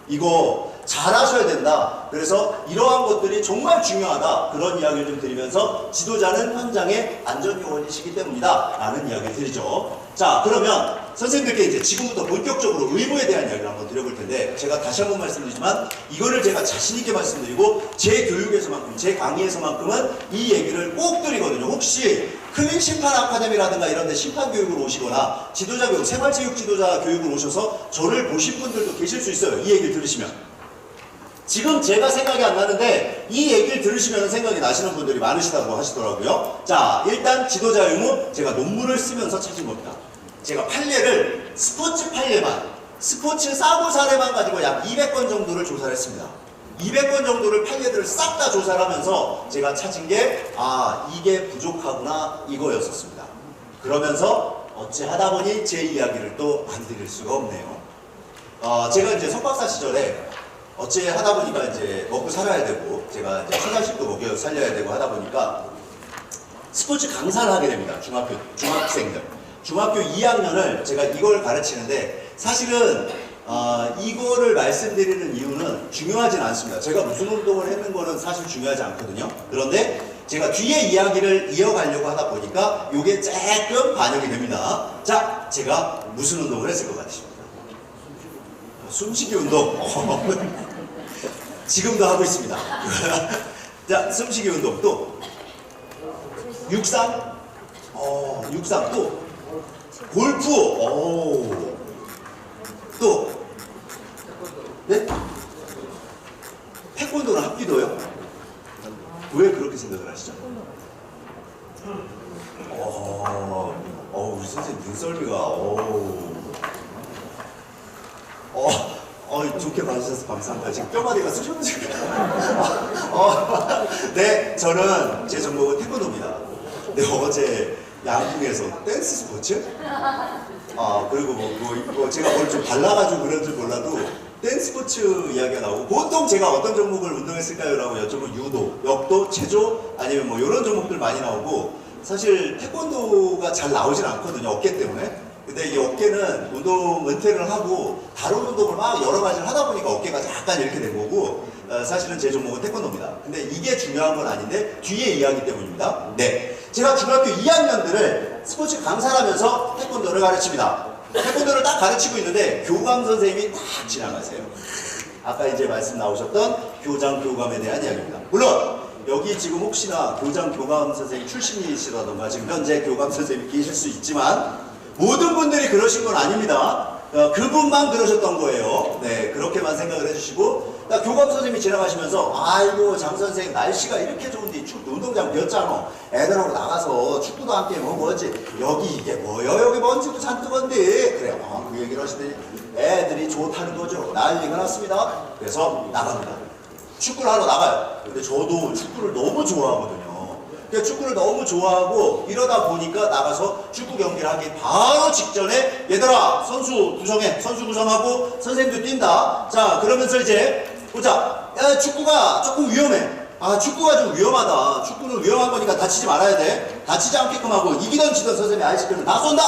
이거 잘하셔야 된다. 그래서 이러한 것들이 정말 중요하다. 그런 이야기를 좀 드리면서 지도자는 현장의 안전요원이시기 때문이다. 라는 이야기를 드리죠. 자, 그러면 선생님들께 이제 지금부터 본격적으로 의무에 대한 이야기를 한번 드려볼 텐데 제가 다시 한번 말씀드리지만 이거를 제가 자신있게 말씀드리고 제 교육에서만큼, 제 강의에서만큼은 이 얘기를 꼭 드리거든요. 혹시 클린 심판 아카데미라든가 이런 데 심판 교육을 오시거나 지도자 교육, 생활체육 지도자 교육을 오셔서 저를 보신 분들도 계실 수 있어요. 이 얘기를 들으시면. 지금 제가 생각이 안 나는데 이 얘기를 들으시면 생각이 나시는 분들이 많으시다고 하시더라고요. 자, 일단 지도자 의무 제가 논문을 쓰면서 찾은 겁니다. 제가 판례를 스포츠 판례만, 스포츠 사고 사례만 가지고 약 200건 정도를 조사를 했습니다. 200건 정도를 판례들을 싹 다 조사를 하면서 제가 찾은 게 이게 부족하구나 이거였었습니다. 그러면서 어찌 하다 보니 제 이야기를 또 안 드릴 수가 없네요. 제가 이제 석박사 시절에 어찌 하다 보니까 이제 먹고 살아야 되고 제가 이제 처자식도 먹여 살려야 되고 하다 보니까 스포츠 강사를 하게 됩니다. 중학생들. 중학교 2학년을 제가 이걸 가르치는데 사실은 이거를 말씀드리는 이유는 중요하진 않습니다. 제가 무슨 운동을 했는 거는 사실 중요하지 않거든요. 그런데 제가 뒤에 이야기를 이어가려고 하다 보니까 이게 조금 반영이 됩니다. 자, 제가 무슨 운동을 했을 것 같으십니까? 숨쉬기 운동. 지금도 하고 있습니다. 자, 숨쉬기 운동 또 육상. 육상 또 골프. 또 네? 태권도랑 합기도요? 왜 그렇게 생각을 하시죠? 우리 선생님 눈썰미가 좋게 봐주셔서 감사합니다. 지금 뼈마디가 쑤셔지고 네, 저는 제 전공은 태권도입니다. 네, 어제 양궁에서 댄스 스포츠? 그리고 뭐 제가 뭘 좀 발라가지고 그런 줄 몰라도 댄스 스포츠 이야기가 나오고 보통 제가 어떤 종목을 운동했을까요? 라고 여쭤보면 유도, 역도, 체조 아니면 뭐 이런 종목들 많이 나오고 사실 태권도가 잘 나오진 않거든요. 어깨 때문에. 근데 이 어깨는 운동 은퇴를 하고 다른 운동을 막 여러 가지를 하다 보니까 어깨가 약간 이렇게 된 거고 사실은 제 종목은 태권도입니다. 근데 이게 중요한 건 아닌데 뒤에 이야기 때문입니다. 네, 제가 중학교 2학년들을 스포츠 강사라면서 태권도를 가르칩니다. 태권도를 딱 가르치고 있는데 교감 선생님이 딱 지나가세요. 아까 이제 말씀 나오셨던 교장 교감에 대한 이야기입니다. 물론 여기 지금 혹시나 교장 교감 선생님 출신이시라던가 지금 현재 교감 선생님이 계실 수 있지만 모든 분들이 그러신 건 아닙니다. 그분만 그러셨던 거예요. 네, 그렇게만 생각을 해주시고 교감 선생님이 지나가시면서 아이고 장 선생 날씨가 이렇게 좋은데 운동장 비었잖아. 애들하고 나가서 축구도 함께 뭐지 여기 이게 뭐여 여기 먼지도 잔뜩 온데 그래 그 얘기를 하시더니 애들이 좋다는 거죠. 난리가 났습니다. 그래서 나갑니다. 축구를 하러 나가요. 근데 저도 축구를 너무 좋아하거든요. 축구를 너무 좋아하고 이러다 보니까 나가서 축구 경기를 하기 바로 직전에 얘들아 선수 구성해. 선수 구성하고 선생님도 뛴다. 자, 그러면서 이제 보자. 야, 축구가 조금 위험해. 축구가 좀 위험하다. 축구는 위험한 거니까 다치지 말아야 돼. 다치지 않게끔 하고 이기던 지던 선생님이 아이스크림을 다 쏜다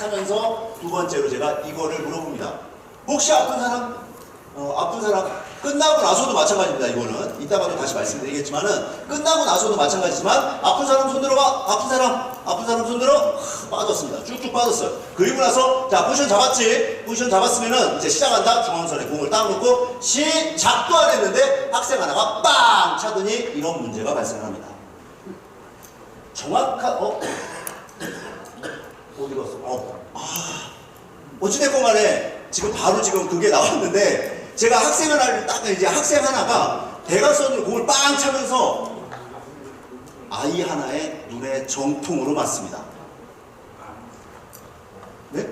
하면서 두 번째로 제가 이거를 물어봅니다. 혹시 아픈 사람? 아픈 사람 끝나고 나서도 마찬가지입니다. 이거는 이따가도 다시 말씀드리겠지만은 끝나고 나서도 마찬가지지만 아픈 사람 손 들어봐. 아픈 사람 손 들어. 빠졌습니다. 쭉쭉 빠졌어요. 그리고 나서 자 포지션 잡았지. 포지션 잡았으면은 이제 시작한다. 중앙선에 공을 딱 놓고 시작도 안 했는데 학생 하나가 빵 차더니 이런 문제가 발생합니다. 정확한 어디 갔어? 어찌됐건 간에 지금 바로 지금 그게 나왔는데 제가 학생 하나가 대각선으로 공을 빵 차면서 아이 하나의 눈에 정통으로 맞습니다. 네?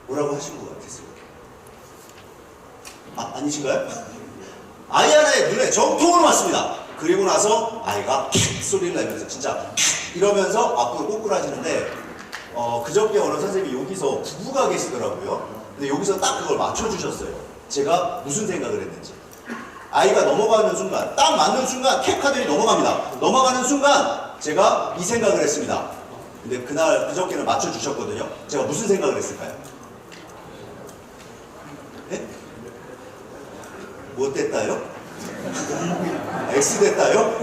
뭐라고 하신 것 같았어요? 아니신가요? 아이 하나의 눈에 정통으로 맞습니다. 그리고 나서 아이가 킥 소리를 내면서 진짜 킥 이러면서 앞으로 꼬꾸라지는데 그저께 어느 선생님이 여기서 부부가 계시더라고요. 근데 여기서 딱 그걸 맞춰주셨어요. 제가 무슨 생각을 했는지. 아이가 넘어가는 순간, 딱 맞는 순간 킥 하더니 넘어갑니다. 넘어가는 순간 제가 이 생각을 했습니다. 근데 그저께는 맞춰주셨거든요. 제가 무슨 생각을 했을까요? 네? 뭐 됐다요? X 됐다요?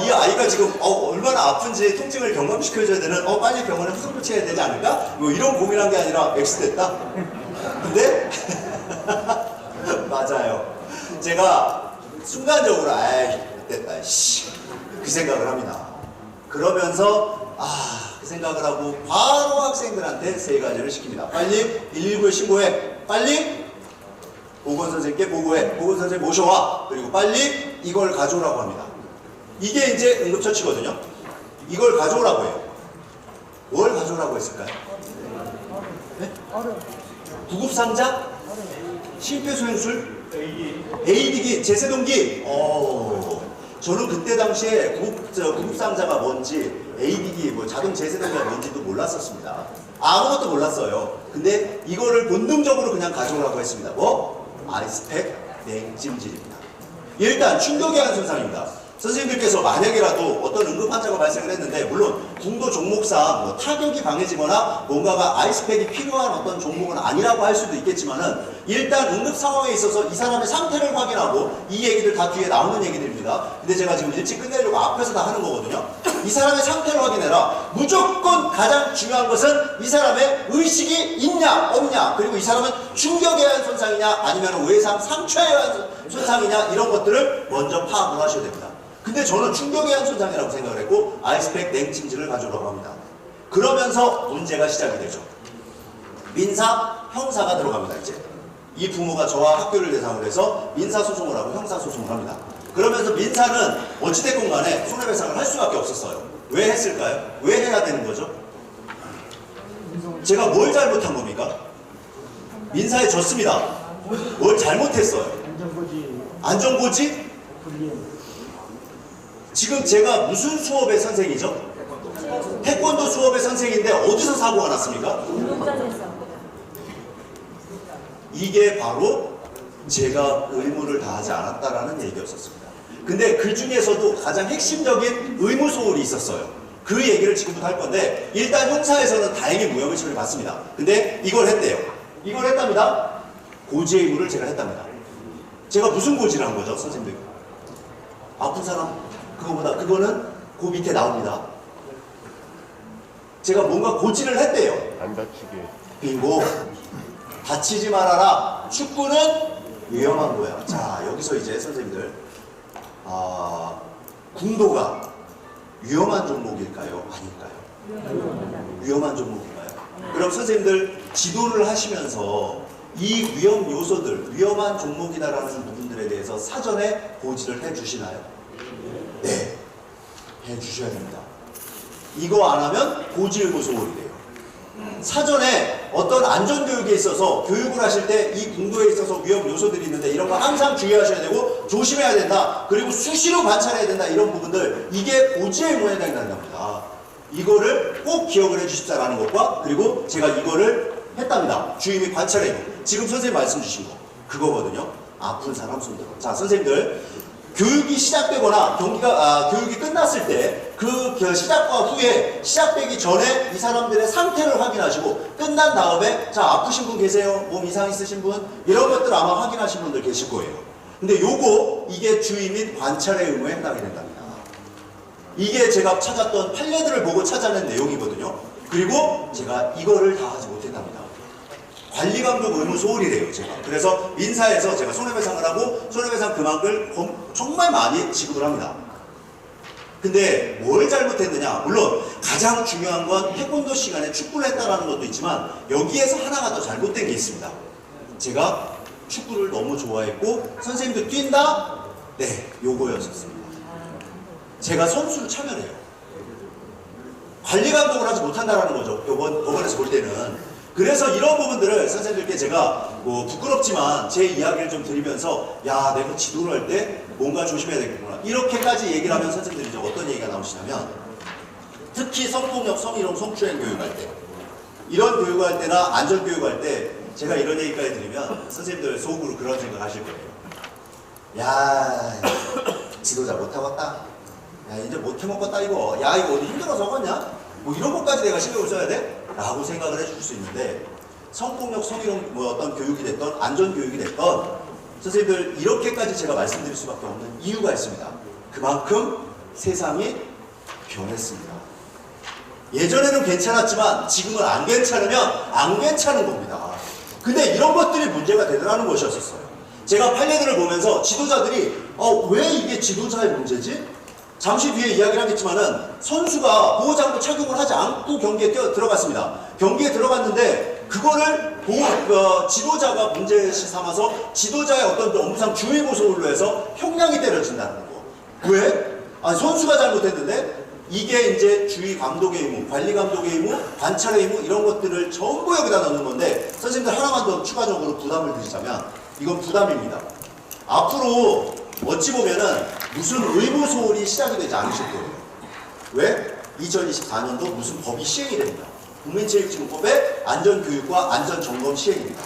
이 아이가 지금 얼마나 아픈지 통증을 경감시켜줘야 되는 빨리 병원에 후속 조치해야 되지 않을까? 뭐 이런 고민한 게 아니라 X 됐다? 근데 맞아요. 제가 순간적으로 됐다 그 생각을 합니다. 그러면서 그 생각을 하고 바로 학생들한테 3가지를 시킵니다. 빨리 119에 신고해. 빨리 보건선생님께 보고해. 보건선생님 모셔와. 그리고 빨리 이걸 가져오라고 합니다. 이게 이제 응급처치거든요. 이걸 가져오라고 해요. 뭘 가져오라고 했을까요? 네? 구급상자? 심폐소생술? AED기? 제세동기? 저는 그때 당시에 구급상자가 뭔지 AED기, 자동 제세동기가 뭔지도 몰랐었습니다. 아무것도 몰랐어요. 근데 이거를 본능적으로 그냥 가져오라고 했습니다. 아이스팩 냉찜질입니다. 일단 충격에 손상입니다. 선생님들께서 만약에라도 어떤 응급 환자가 발생을 했는데, 물론 궁도 종목상 타격이 강해지거나 뭔가가 아이스팩이 필요한 어떤 종목은 아니라고 할 수도 있겠지만은, 일단 응급 상황에 있어서 이 사람의 상태를 확인하고, 이 얘기들 다 뒤에 나오는 얘기들입니다. 근데 제가 지금 일찍 끝내려고 앞에서 다 하는 거거든요. 이 사람의 상태를 확인해라. 무조건 가장 중요한 것은 이 사람의 의식이 있냐 없냐, 그리고 이 사람은 충격에 의한 손상이냐 아니면 외상 상처에 의한 손상이냐, 이런 것들을 먼저 파악을 하셔야 됩니다. 근데 저는 충격에 의한 손상이라고 생각을 했고 아이스팩 냉찜질을 가져오라고 합니다. 그러면서 문제가 시작이 되죠. 민사, 형사가 들어갑니다. 이제 이 부모가 저와 학교를 대상으로 해서 민사소송을 하고 형사소송을 합니다. 그러면서 민사는 어찌됐건 간에 손해배상을 할 수밖에 없었어요. 왜 했을까요? 왜 해야 되는 거죠? 제가 뭘 잘못한 겁니까? 민사에 졌습니다. 뭘 잘못했어요? 안전고지? 지금 제가 무슨 수업의 선생이죠? 태권도 수업의 선생인데 어디서 사고가 났습니까? 이게 바로 제가 의무를 다하지 않았다라는 얘기였었습니다. 근데 그 중에서도 가장 핵심적인 의무 소홀이 있었어요. 그 얘기를 지금부터 할 건데, 일단 형사에서는 다행히 무혐의 처리를 받습니다. 근데 이걸 했대요. 이걸 했답니다. 고지의 의무를 제가 했답니다. 제가 무슨 고지를 한 거죠, 선생님들? 아픈 사람? 그거는 그 밑에 나옵니다. 제가 뭔가 고지를 했대요. 안 다치게. 빙고. 다치지 말아라. 축구는 위험한 거야. 자, 여기서 이제 선생님들, 궁도가 위험한 종목일까요? 아닐까요? 위험한 종목일까요? 그럼 선생님들 지도를 하시면서 이 위험 요소들, 위험한 종목이다라는 부분들에 대해서 사전에 고지를 해주시나요? 네, 해주셔야 됩니다. 이거 안 하면 고지의무 소홀이 돼요. 사전에 어떤 안전교육에 있어서 교육을 하실 때 이 궁도에 있어서 위험 요소들이 있는데 이런 거 항상 주의하셔야 되고 조심해야 된다. 그리고 수시로 관찰해야 된다. 이런 부분들, 이게 고지의 의무에 해당된답니다. 이거를 꼭 기억을 해주십사라는 것과, 그리고 제가 이거를 했답니다. 주의 및 관찰의 의무. 지금 선생님 말씀 주신 거 그거거든요. 아픈 사람 손들어. 자, 선생님들, 교육이 시작되거나 교육이 끝났을 때 그 시작과 후에, 시작되기 전에 이 사람들의 상태를 확인하시고, 끝난 다음에 자, 아프신 분 계세요? 몸 이상 있으신 분? 이런 것들 아마 확인하신 분들 계실 거예요. 근데 이게 주의 및 관찰의 의무에 해당이 된답니다. 이게 제가 찾았던 판례들을 보고 찾아낸 내용이거든요. 그리고 제가 이거를 다 하지 못했답니다. 관리감독 의무 소홀이래요, 제가. 그래서 민사에서 제가 손해배상을 하고, 손해배상 금액을 정말 많이 지급을 합니다. 근데 뭘 잘못했느냐? 물론 가장 중요한 건 태권도 시간에 축구를 했다는 것도 있지만, 여기에서 하나가 더 잘못된 게 있습니다. 제가 축구를 너무 좋아했고 선생님도 뛴다? 네, 요거였었습니다. 제가 선수를 참여해요. 관리감독을 하지 못한다는 거죠. 법원에서 볼 때는. 그래서 이런 부분들을 선생님들께 제가 뭐 부끄럽지만 제 이야기를 좀 드리면서 야 내가 지도를 할 때 뭔가 조심해야 되겠구나 이렇게까지 얘기를 하면 선생님들이 이제 어떤 얘기가 나오시냐면 특히 성폭력, 성희롱, 성추행 교육할 때 이런 교육할 때나 안전교육할 때 제가 이런 얘기까지 드리면 선생님들 속으로 그런 생각 하실 거예요. 야 지도자 못하겠다. 야 이제 못해먹겠다 이거. 야 이거 어디 힘들어서 하겠냐? 뭐 이런 것까지 내가 신경을 써야 돼? 라고 생각을 해줄 수 있는데 성폭력, 성희롱 뭐 어떤 교육이 됐던 안전교육이 됐던 선생님들 이렇게까지 제가 말씀드릴 수밖에 없는 이유가 있습니다. 그만큼 세상이 변했습니다. 예전에는 괜찮았지만 지금은 안 괜찮으면 안 괜찮은 겁니다. 근데 이런 것들이 문제가 되더라는 것이었어요. 제가 판례들을 보면서 지도자들이 왜 이게 지도자의 문제지? 잠시 뒤에 이야기를 하겠지만은 선수가 보호장구 착용을 하지 않고 경기에 들어갔습니다. 경기에 들어갔는데 그거를 지도자가 문제시 삼아서 지도자의 어떤 업무상 주의보소로 해서 형량이 때려진다는 거. 왜? 선수가 잘못했는데 이게 이제 주의 감독의 의무, 관리 감독의 의무, 관찰의 의무 이런 것들을 전부 여기다 넣는 건데 선생님들 하나만 더 추가적으로 부담을 드리자면 이건 부담입니다. 앞으로 어찌 보면은 무슨 의무소홀이 시작이 되지 않으실 거예요. 왜? 2024년도 무슨 법이 시행이 됩니다. 국민체육지원법의 안전교육과 안전점검 시행입니다.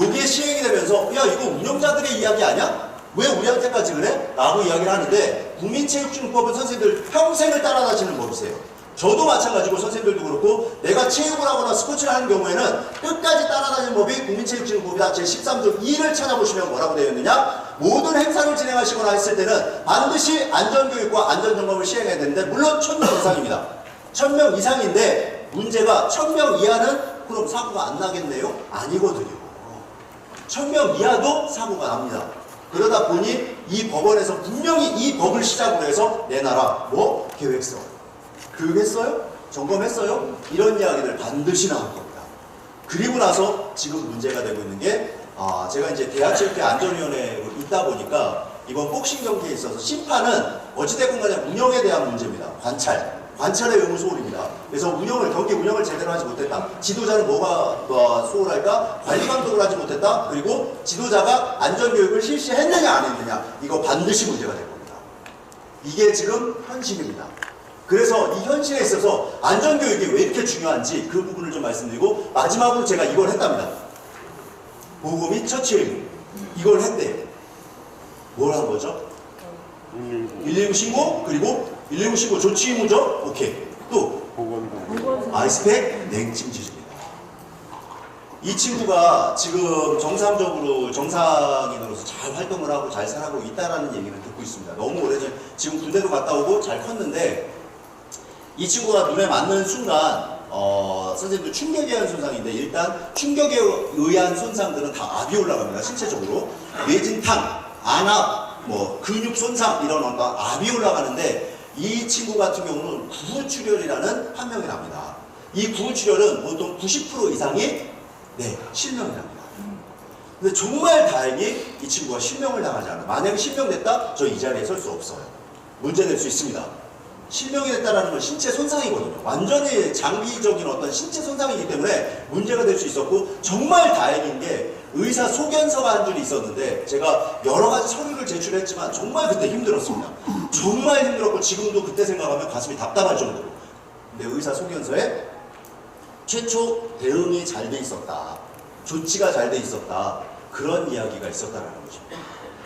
요게 시행이 되면서 야 이거 운영자들의 이야기 아니야? 왜 우리한테까지 그래? 라고 이야기를 하는데 국민체육지원법은 선생님들 평생을 따라다니는 법이세요. 저도 마찬가지고 선생님들도 그렇고 내가 체육을 하거나 스포츠를 하는 경우에는 끝까지 따라다니는 법이 국민체육지원법이다. 제13조 2를 찾아보시면 뭐라고 되어 있느냐? 모든 행사를 진행하시거나 했을 때는 반드시 안전교육과 안전점검을 시행해야 되는데 물론 1000명 이상입니다. 1000명 이상인데 문제가 1000명 이하는 그럼 사고가 안 나겠네요? 아니거든요. 1000명 이하도 사고가 납니다. 그러다 보니 이 법원에서 분명히 이 법을 시작으로 해서 내놔라. 뭐? 계획서. 교육했어요? 점검했어요? 이런 이야기들 반드시 나올 겁니다. 그리고 나서 지금 문제가 되고 있는 게 제가 이제 대한체육회 안전위원회에 있다 보니까 이번 복싱 경기에 있어서 심판은 어찌됐건 간에 운영에 대한 문제입니다. 관찰의 의무 소홀입니다. 그래서 경기 운영을 제대로 하지 못했다. 지도자는 뭐가 소홀할까? 관리 감독을 하지 못했다. 그리고 지도자가 안전교육을 실시했느냐 안 했느냐 이거 반드시 문제가 될 겁니다. 이게 지금 현실입니다. 그래서 이 현실에 있어서 안전교육이 왜 이렇게 중요한지 그 부분을 좀 말씀드리고 마지막으로 제가 이걸 했답니다. 보고 및 처치 의무 이걸 했대요. 뭘 한 거죠? 119 신고 그리고 119 신고 조치 의무죠? 오케이. 또 아이스팩 냉찜 지수입니다. 이 친구가 지금 정상인으로서 잘 활동을 하고 잘 살아가고 있다라는 얘기를 듣고 있습니다. 너무 오래전 지금 군대도 갔다 오고 잘 컸는데 이 친구가 눈에 맞는 순간 선생님들 충격에 의한 손상인데 일단 충격에 의한 손상들은 다 압이 올라갑니다. 신체적으로 뇌진탕, 안압, 뭐 근육 손상 이런 어떤 압이 올라가는데 이 친구 같은 경우는 구후출혈이라는 판명이 납니다. 이 구후출혈은 보통 90% 이상이 실명이 납니다. 근데 정말 다행히 이 친구가 실명을 당하지 않아요. 만약에 실명됐다? 저 이 자리에 설 수 없어요. 문제될 수 있습니다. 실명이 됐다는 건 신체 손상이거든요. 완전히 장기적인 어떤 신체 손상이기 때문에 문제가 될 수 있었고 정말 다행인 게 의사 소견서가 한 줄이 있었는데 제가 여러 가지 서류를 제출했지만 정말 그때 힘들었습니다. 정말 힘들었고 지금도 그때 생각하면 가슴이 답답할 정도로. 근데 의사 소견서에 최초 대응이 잘 돼 있었다. 조치가 잘 돼 있었다. 그런 이야기가 있었다는 거죠.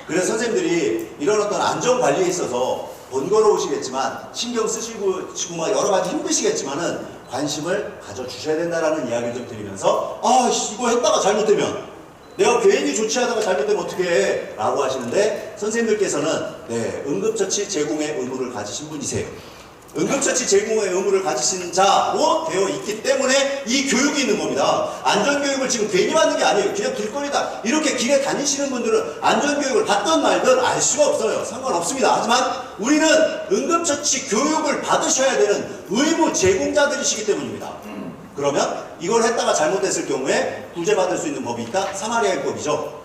그래서 선생님들이 이런 어떤 안전관리에 있어서 번거로우시겠지만 신경 쓰시고 여러 가지 힘드시겠지만은 관심을 가져주셔야 된다라는 이야기를 좀 드리면서 이거 했다가 잘못되면 내가 괜히 조치하다가 잘못되면 어떻게 해? 라고 하시는데 선생님들께서는 응급처치 제공의 의무를 가지신 분이세요. 응급처치 제공의 의무를 가지신 자로 되어 있기 때문에 이 교육이 있는 겁니다. 안전교육을 지금 괜히 받는 게 아니에요. 그냥 길거리다 이렇게 길에 다니시는 분들은 안전교육을 받든 말든 알 수가 없어요. 상관없습니다. 하지만 우리는 응급처치 교육을 받으셔야 되는 의무 제공자들이시기 때문입니다. 그러면 이걸 했다가 잘못됐을 경우에 구제받을 수 있는 법이 있다? 사마리아인법이죠.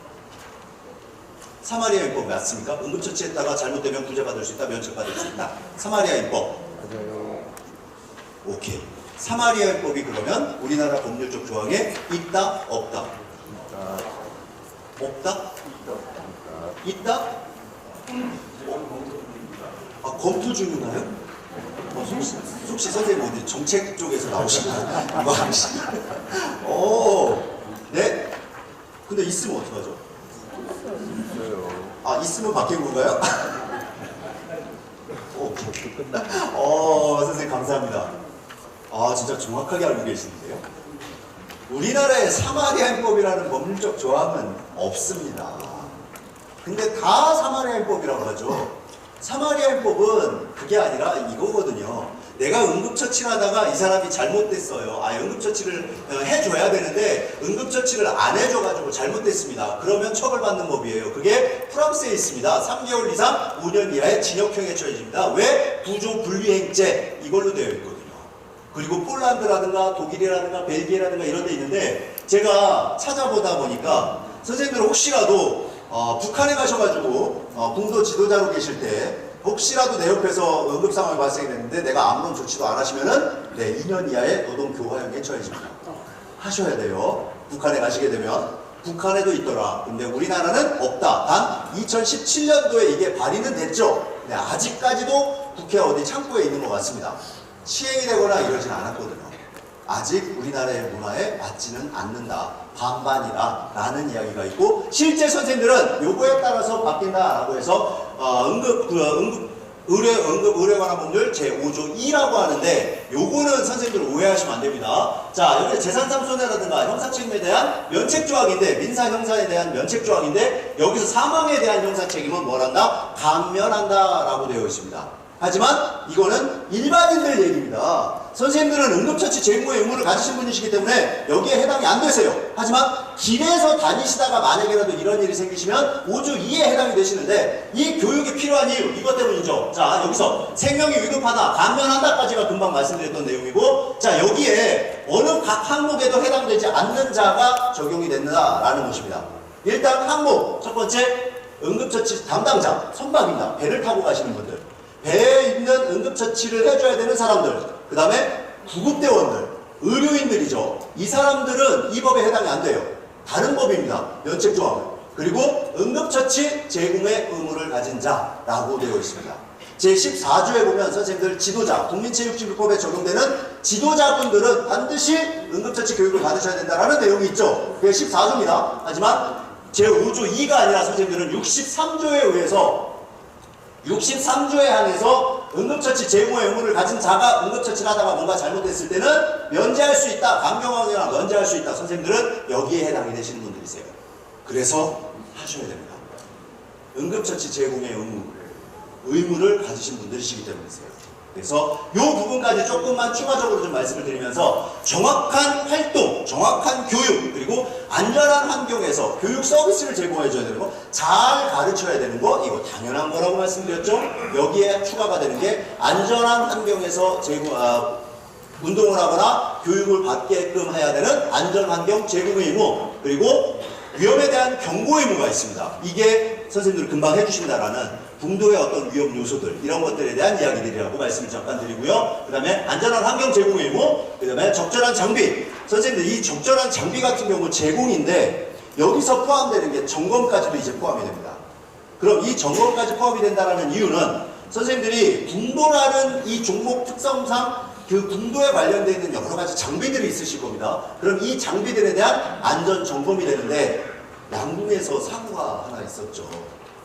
사마리아인법 맞습니까? 응급처치했다가 잘못되면 구제받을 수 있다, 면책받을 수 있다. 사마리아인법. 오케이. 사마리아인법이 그러면 우리나라 법률적 조항에 있다, 없다? 없다? 있다? 아, 검토 중인가요? 혹시 선생님 어디 정책 쪽에서 나오시나요? 네? 근데 있으면 어떡하죠? 아, 있으면 바뀐 건가요? 선생님 감사합니다. 아, 진짜 정확하게 알고 계시는데요. 우리나라에 사마리아인법이라는 법률적 조항은 없습니다. 근데 다 사마리아인법이라고 하죠. 사마리아인법은 그게 아니라 이거거든요. 내가 응급처치를 하다가 이 사람이 잘못됐어요. 아, 응급처치를 해줘야 되는데 응급처치를 안 해줘가지고 잘못됐습니다. 그러면 처벌받는 법이에요. 그게 프랑스에 있습니다. 3개월 이상 5년 이하의 징역형에 처해집니다. 왜? 부조 불이행죄 이걸로 되어 있거든요. 그리고 폴란드라든가 독일이라든가 벨기에라든가 이런 데 있는데 제가 찾아보다 보니까 선생님들 혹시라도 북한에 가셔가지고 군도 지도자로 계실 때 혹시라도 내 옆에서 응급 상황이 발생했는데 내가 아무런 조치도 안 하시면은 2년 이하의 노동 교화형에 처해집니다. 하셔야 돼요. 북한에 가시게 되면. 북한에도 있더라. 근데 우리나라는 없다. 단 2017년도에 이게 발의는 됐죠. 근데 아직까지도 국회 어디 창고에 있는 것 같습니다. 시행이 되거나 이러진 않았거든요. 아직 우리나라의 문화에 맞지는 않는다. 반반이다. 라는 이야기가 있고, 실제 선생님들은 요거에 따라서 바뀐다라고 해서, 응급의료에 관한 법률 제5조 2라고 하는데, 요거는 선생님들 오해하시면 안 됩니다. 자, 여기 재산상손해라든가 형사책임에 대한 면책조항인데, 민사형사에 대한 면책조항인데, 여기서 사망에 대한 형사책임은 뭘 한다? 감면한다. 라고 되어 있습니다. 하지만 이거는 일반인들 얘기입니다. 선생님들은 응급처치 제공의 의무를 가지신 분이시기 때문에 여기에 해당이 안 되세요. 하지만 길에서 다니시다가 만약에라도 이런 일이 생기시면 5조 2에 해당이 되시는데 이 교육이 필요한 이유 이것 때문이죠. 자, 여기서 생명이 위급하다, 감면한다까지가 금방 말씀드렸던 내용이고, 자, 여기에 어느 각 항목에도 해당되지 않는 자가 적용이 된다라는 것입니다. 일단 항목 첫 번째, 응급처치 담당자 선박입니다. 배를 타고 가시는 분들, 배에 있는 응급처치를 해줘야 되는 사람들, 그 다음에 구급대원들, 의료인들이죠. 이 사람들은 이 법에 해당이 안 돼요. 다른 법입니다. 면책조항은. 그리고 응급처치 제공의 의무를 가진 자라고 되어 있습니다. 제14조에 보면 선생님들 지도자, 국민체육지도법에 적용되는 지도자분들은 반드시 응급처치 교육을 받으셔야 된다는 내용이 있죠. 그게 14조입니다. 하지만 제5조 2가 아니라 선생님들은 63조에 의해서 63조에 한해서 응급처치 제공의 의무를 가진 자가 응급처치를 하다가 뭔가 잘못됐을 때는 면제할 수 있다. 강경하게나 면제할 수 있다. 선생님들은 여기에 해당이 되시는 분들이세요. 그래서 하셔야 됩니다. 응급처치 제공의 의무를 가지신 분들이시기 때문이세요. 그래서 이 부분까지 조금만 추가적으로 좀 말씀을 드리면서 정확한 활동, 정확한 교육, 그리고 안전한 환경에서 교육 서비스를 제공해줘야 되는 거, 잘 가르쳐야 되는 거, 이거 당연한 거라고 말씀드렸죠. 여기에 추가가 되는 게 안전한 환경에서 운동을 하거나 교육을 받게끔 해야 되는 안전환경 제공의 의무, 그리고 위험에 대한 경고 의무가 있습니다. 이게 선생님들 금방 해주신다라는 궁도의 어떤 위험 요소들, 이런 것들에 대한 이야기들이라고 말씀을 잠깐 드리고요. 그 다음에 안전한 환경 제공의 의무, 그 다음에 적절한 장비. 선생님들 이 적절한 장비 같은 경우 제공인데 여기서 포함되는 게 점검까지도 이제 포함이 됩니다. 그럼 이 점검까지 포함이 된다는 이유는 선생님들이 궁도라는 이 종목 특성상 그 궁도에 관련되어 있는 여러 가지 장비들이 있으실 겁니다. 그럼 이 장비들에 대한 안전 점검이 되는데 양궁에서 사고가 하나 있었죠.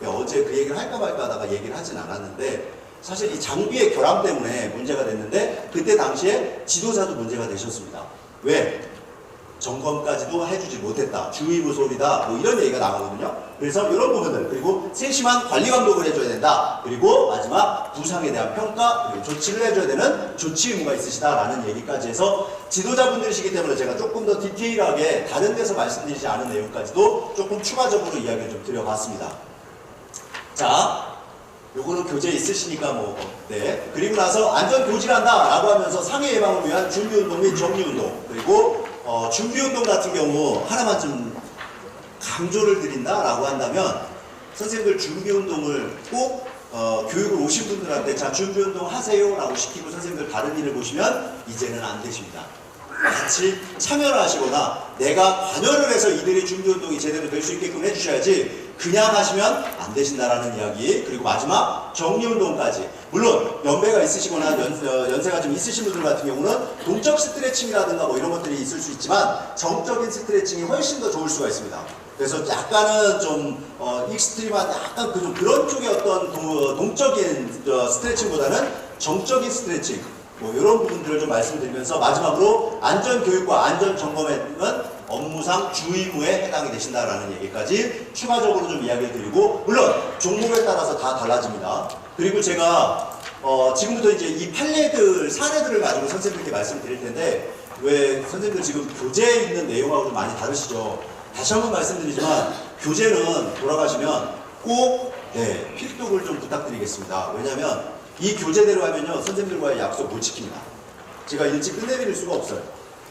어제 그 얘기를 할까 말까 하다가 얘기를 하진 않았는데 사실 이 장비의 결함 때문에 문제가 됐는데 그때 당시에 지도자도 문제가 되셨습니다. 왜? 점검까지도 해주지 못했다. 주의무소리다. 뭐 이런 얘기가 나오거든요. 그래서 이런 부분들, 그리고 세심한 관리 감독을 해줘야 된다. 그리고 마지막 부상에 대한 평가, 그리고 조치를 해줘야 되는 조치 의무가 있으시다라는 얘기까지 해서 지도자분들이시기 때문에 제가 조금 더 디테일하게 다른 데서 말씀드리지 않은 내용까지도 조금 추가적으로 이야기를 좀 드려봤습니다. 자, 요거는 교재 있으시니까 뭐, 네. 그리고 나서 안전교질한다 라고 하면서 상해 예방을 위한 준비운동 및 정리운동, 그리고 준비운동 같은 경우 하나만 좀 강조를 드린다 라고 한다면 선생님들 준비운동을 꼭 교육을 오신 분들한테 자 준비운동 하세요 라고 시키고 선생님들 다른 일을 보시면 이제는 안 되십니다. 같이 참여를 하시거나 내가 관여를 해서 이들이 준비운동이 제대로 될 수 있게끔 해주셔야지 그냥 하시면 안 되신다라는 이야기. 그리고 마지막 정리운동까지. 물론 연배가 있으시거나 연세가 좀 있으신 분들 같은 경우는 동적 스트레칭이라든가 뭐 이런 것들이 있을 수 있지만 정적인 스트레칭이 훨씬 더 좋을 수가 있습니다. 그래서 약간은 좀 익스트림한 약간 그런 쪽의 어떤 동적인 스트레칭보다는 정적인 스트레칭 뭐 이런 부분들을 좀 말씀드리면서 마지막으로 안전교육과 안전점검에는 업무상 주의무에 해당이 되신다라는 얘기까지 추가적으로 좀 이야기를 드리고 물론 종목에 따라서 다 달라집니다. 그리고 제가 지금부터 이제 이 판례들 사례들을 가지고 선생님들께 말씀드릴 텐데 왜 선생님들 지금 교재에 있는 내용하고 좀 많이 다르시죠? 다시 한번 말씀드리지만 교재는 돌아가시면 꼭 필독을 좀 부탁드리겠습니다. 왜냐하면 이 교재대로 하면요 선생님들과의 약속 못 지킵니다. 제가 일찍 끝내드릴 수가 없어요.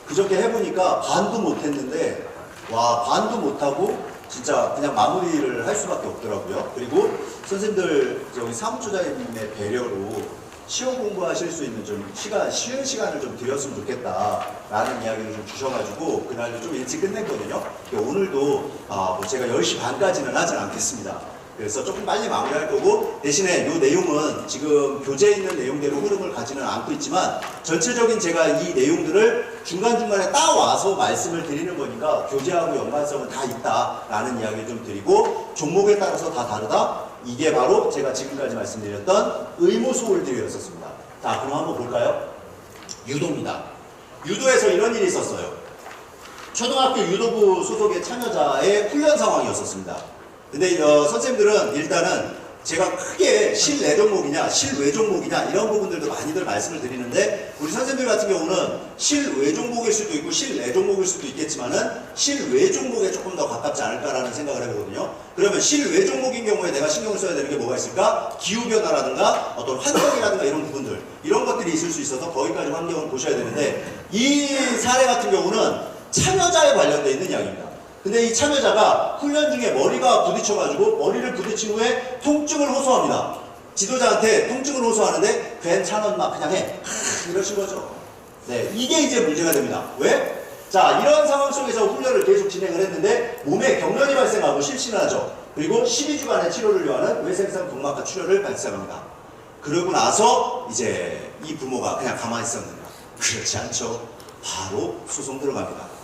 그저께 해보니까 반도 못했는데 와 반도 못하고 진짜 그냥 마무리를 할 수밖에 없더라고요. 그리고 선생님들 저기 사무처장님의 배려로 시험 공부하실 수 있는 좀 쉬는 시간을 좀 드렸으면 좋겠다라는 이야기를 좀 주셔가지고 그날도 좀 일찍 끝냈거든요. 오늘도 뭐 제가 10시 반까지는 하진 않겠습니다. 그래서 조금 빨리 마무리할 거고 대신에 이 내용은 지금 교재에 있는 내용대로 흐름을 가지는 않고 있지만 전체적인 제가 이 내용들을 중간중간에 따와서 말씀을 드리는 거니까 교재하고 연관성은 다 있다라는 이야기를 좀 드리고 종목에 따라서 다 다르다. 이게 바로 제가 지금까지 말씀드렸던 의무소홀들이었었습니다. 자, 그럼 한번 볼까요? 유도입니다. 유도에서 이런 일이 있었어요. 초등학교 유도부 소속의 참여자의 훈련 상황이었었습니다. 근데 선생님들은 일단은 제가 크게 실내 종목이냐 실외 종목이냐 이런 부분들도 많이들 말씀을 드리는데 우리 선생님들 같은 경우는 실외 종목일 수도 있고 실내 종목일 수도 있겠지만은 실외 종목에 조금 더 가깝지 않을까라는 생각을 해보거든요. 그러면 실외 종목인 경우에 내가 신경을 써야 되는 게 뭐가 있을까? 기후변화라든가 어떤 환경이라든가 이런 부분들 이런 것들이 있을 수 있어서 거기까지 환경을 보셔야 되는데 이 사례 같은 경우는 참여자에 관련되어 있는 이야기입니다. 근데 이 참여자가 훈련 중에 머리가 부딪혀가지고 머리를 부딪힌 후에 통증을 호소합니다. 지도자한테 통증을 호소하는데 괜찮아 엄마 그냥 해 이러신 거죠. 네, 이게 이제 문제가 됩니다. 왜? 자, 이런 상황 속에서 훈련을 계속 진행을 했는데 몸에 경련이 발생하고 실신을 하죠. 그리고 12주간의 치료를 요하는 외생성 동막하 출혈을 발생합니다. 그러고 나서 이제 이 부모가 그냥 가만히 있었는가? 그렇지 않죠. 바로 소송 들어갑니다.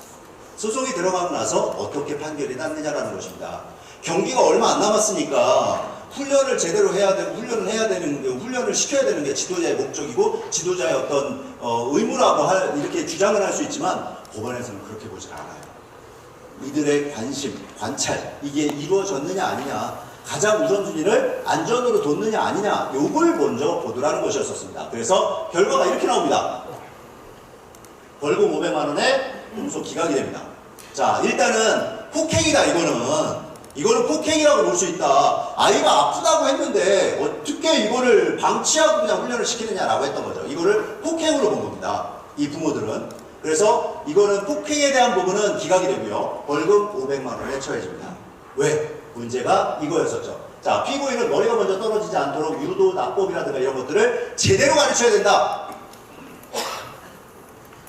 소송이 들어가고 나서 어떻게 판결이 났느냐라는 것입니다. 경기가 얼마 안 남았으니까 훈련을 제대로 해야 되고 훈련을 시켜야 되는 게 지도자의 목적이고 지도자의 어떤 의무라고 이렇게 주장을 할 수 있지만 법원에서는 그렇게 보질 않아요. 이들의 관심, 관찰 이게 이루어졌느냐 아니냐 가장 우선순위를 안전으로 뒀느냐 아니냐 요걸 먼저 보도라는 것이었습니다. 그래서 결과가 이렇게 나옵니다. 벌금 500만 원에 공소 기각이 됩니다. 자, 일단은 폭행이다. 이거는 폭행이라고 볼 수 있다. 아이가 아프다고 했는데 어떻게 이거를 방치하고 그냥 훈련을 시키느냐라고 했던 거죠. 이거를 폭행으로 본 겁니다. 이 부모들은. 그래서 이거는 폭행에 대한 부분은 기각이 되고요. 벌금 500만 원에 처해집니다. 왜? 문제가 이거였었죠. 자, 피고인은 머리가 먼저 떨어지지 않도록 유도, 납법이라든가 이런 것들을 제대로 가르쳐야 된다.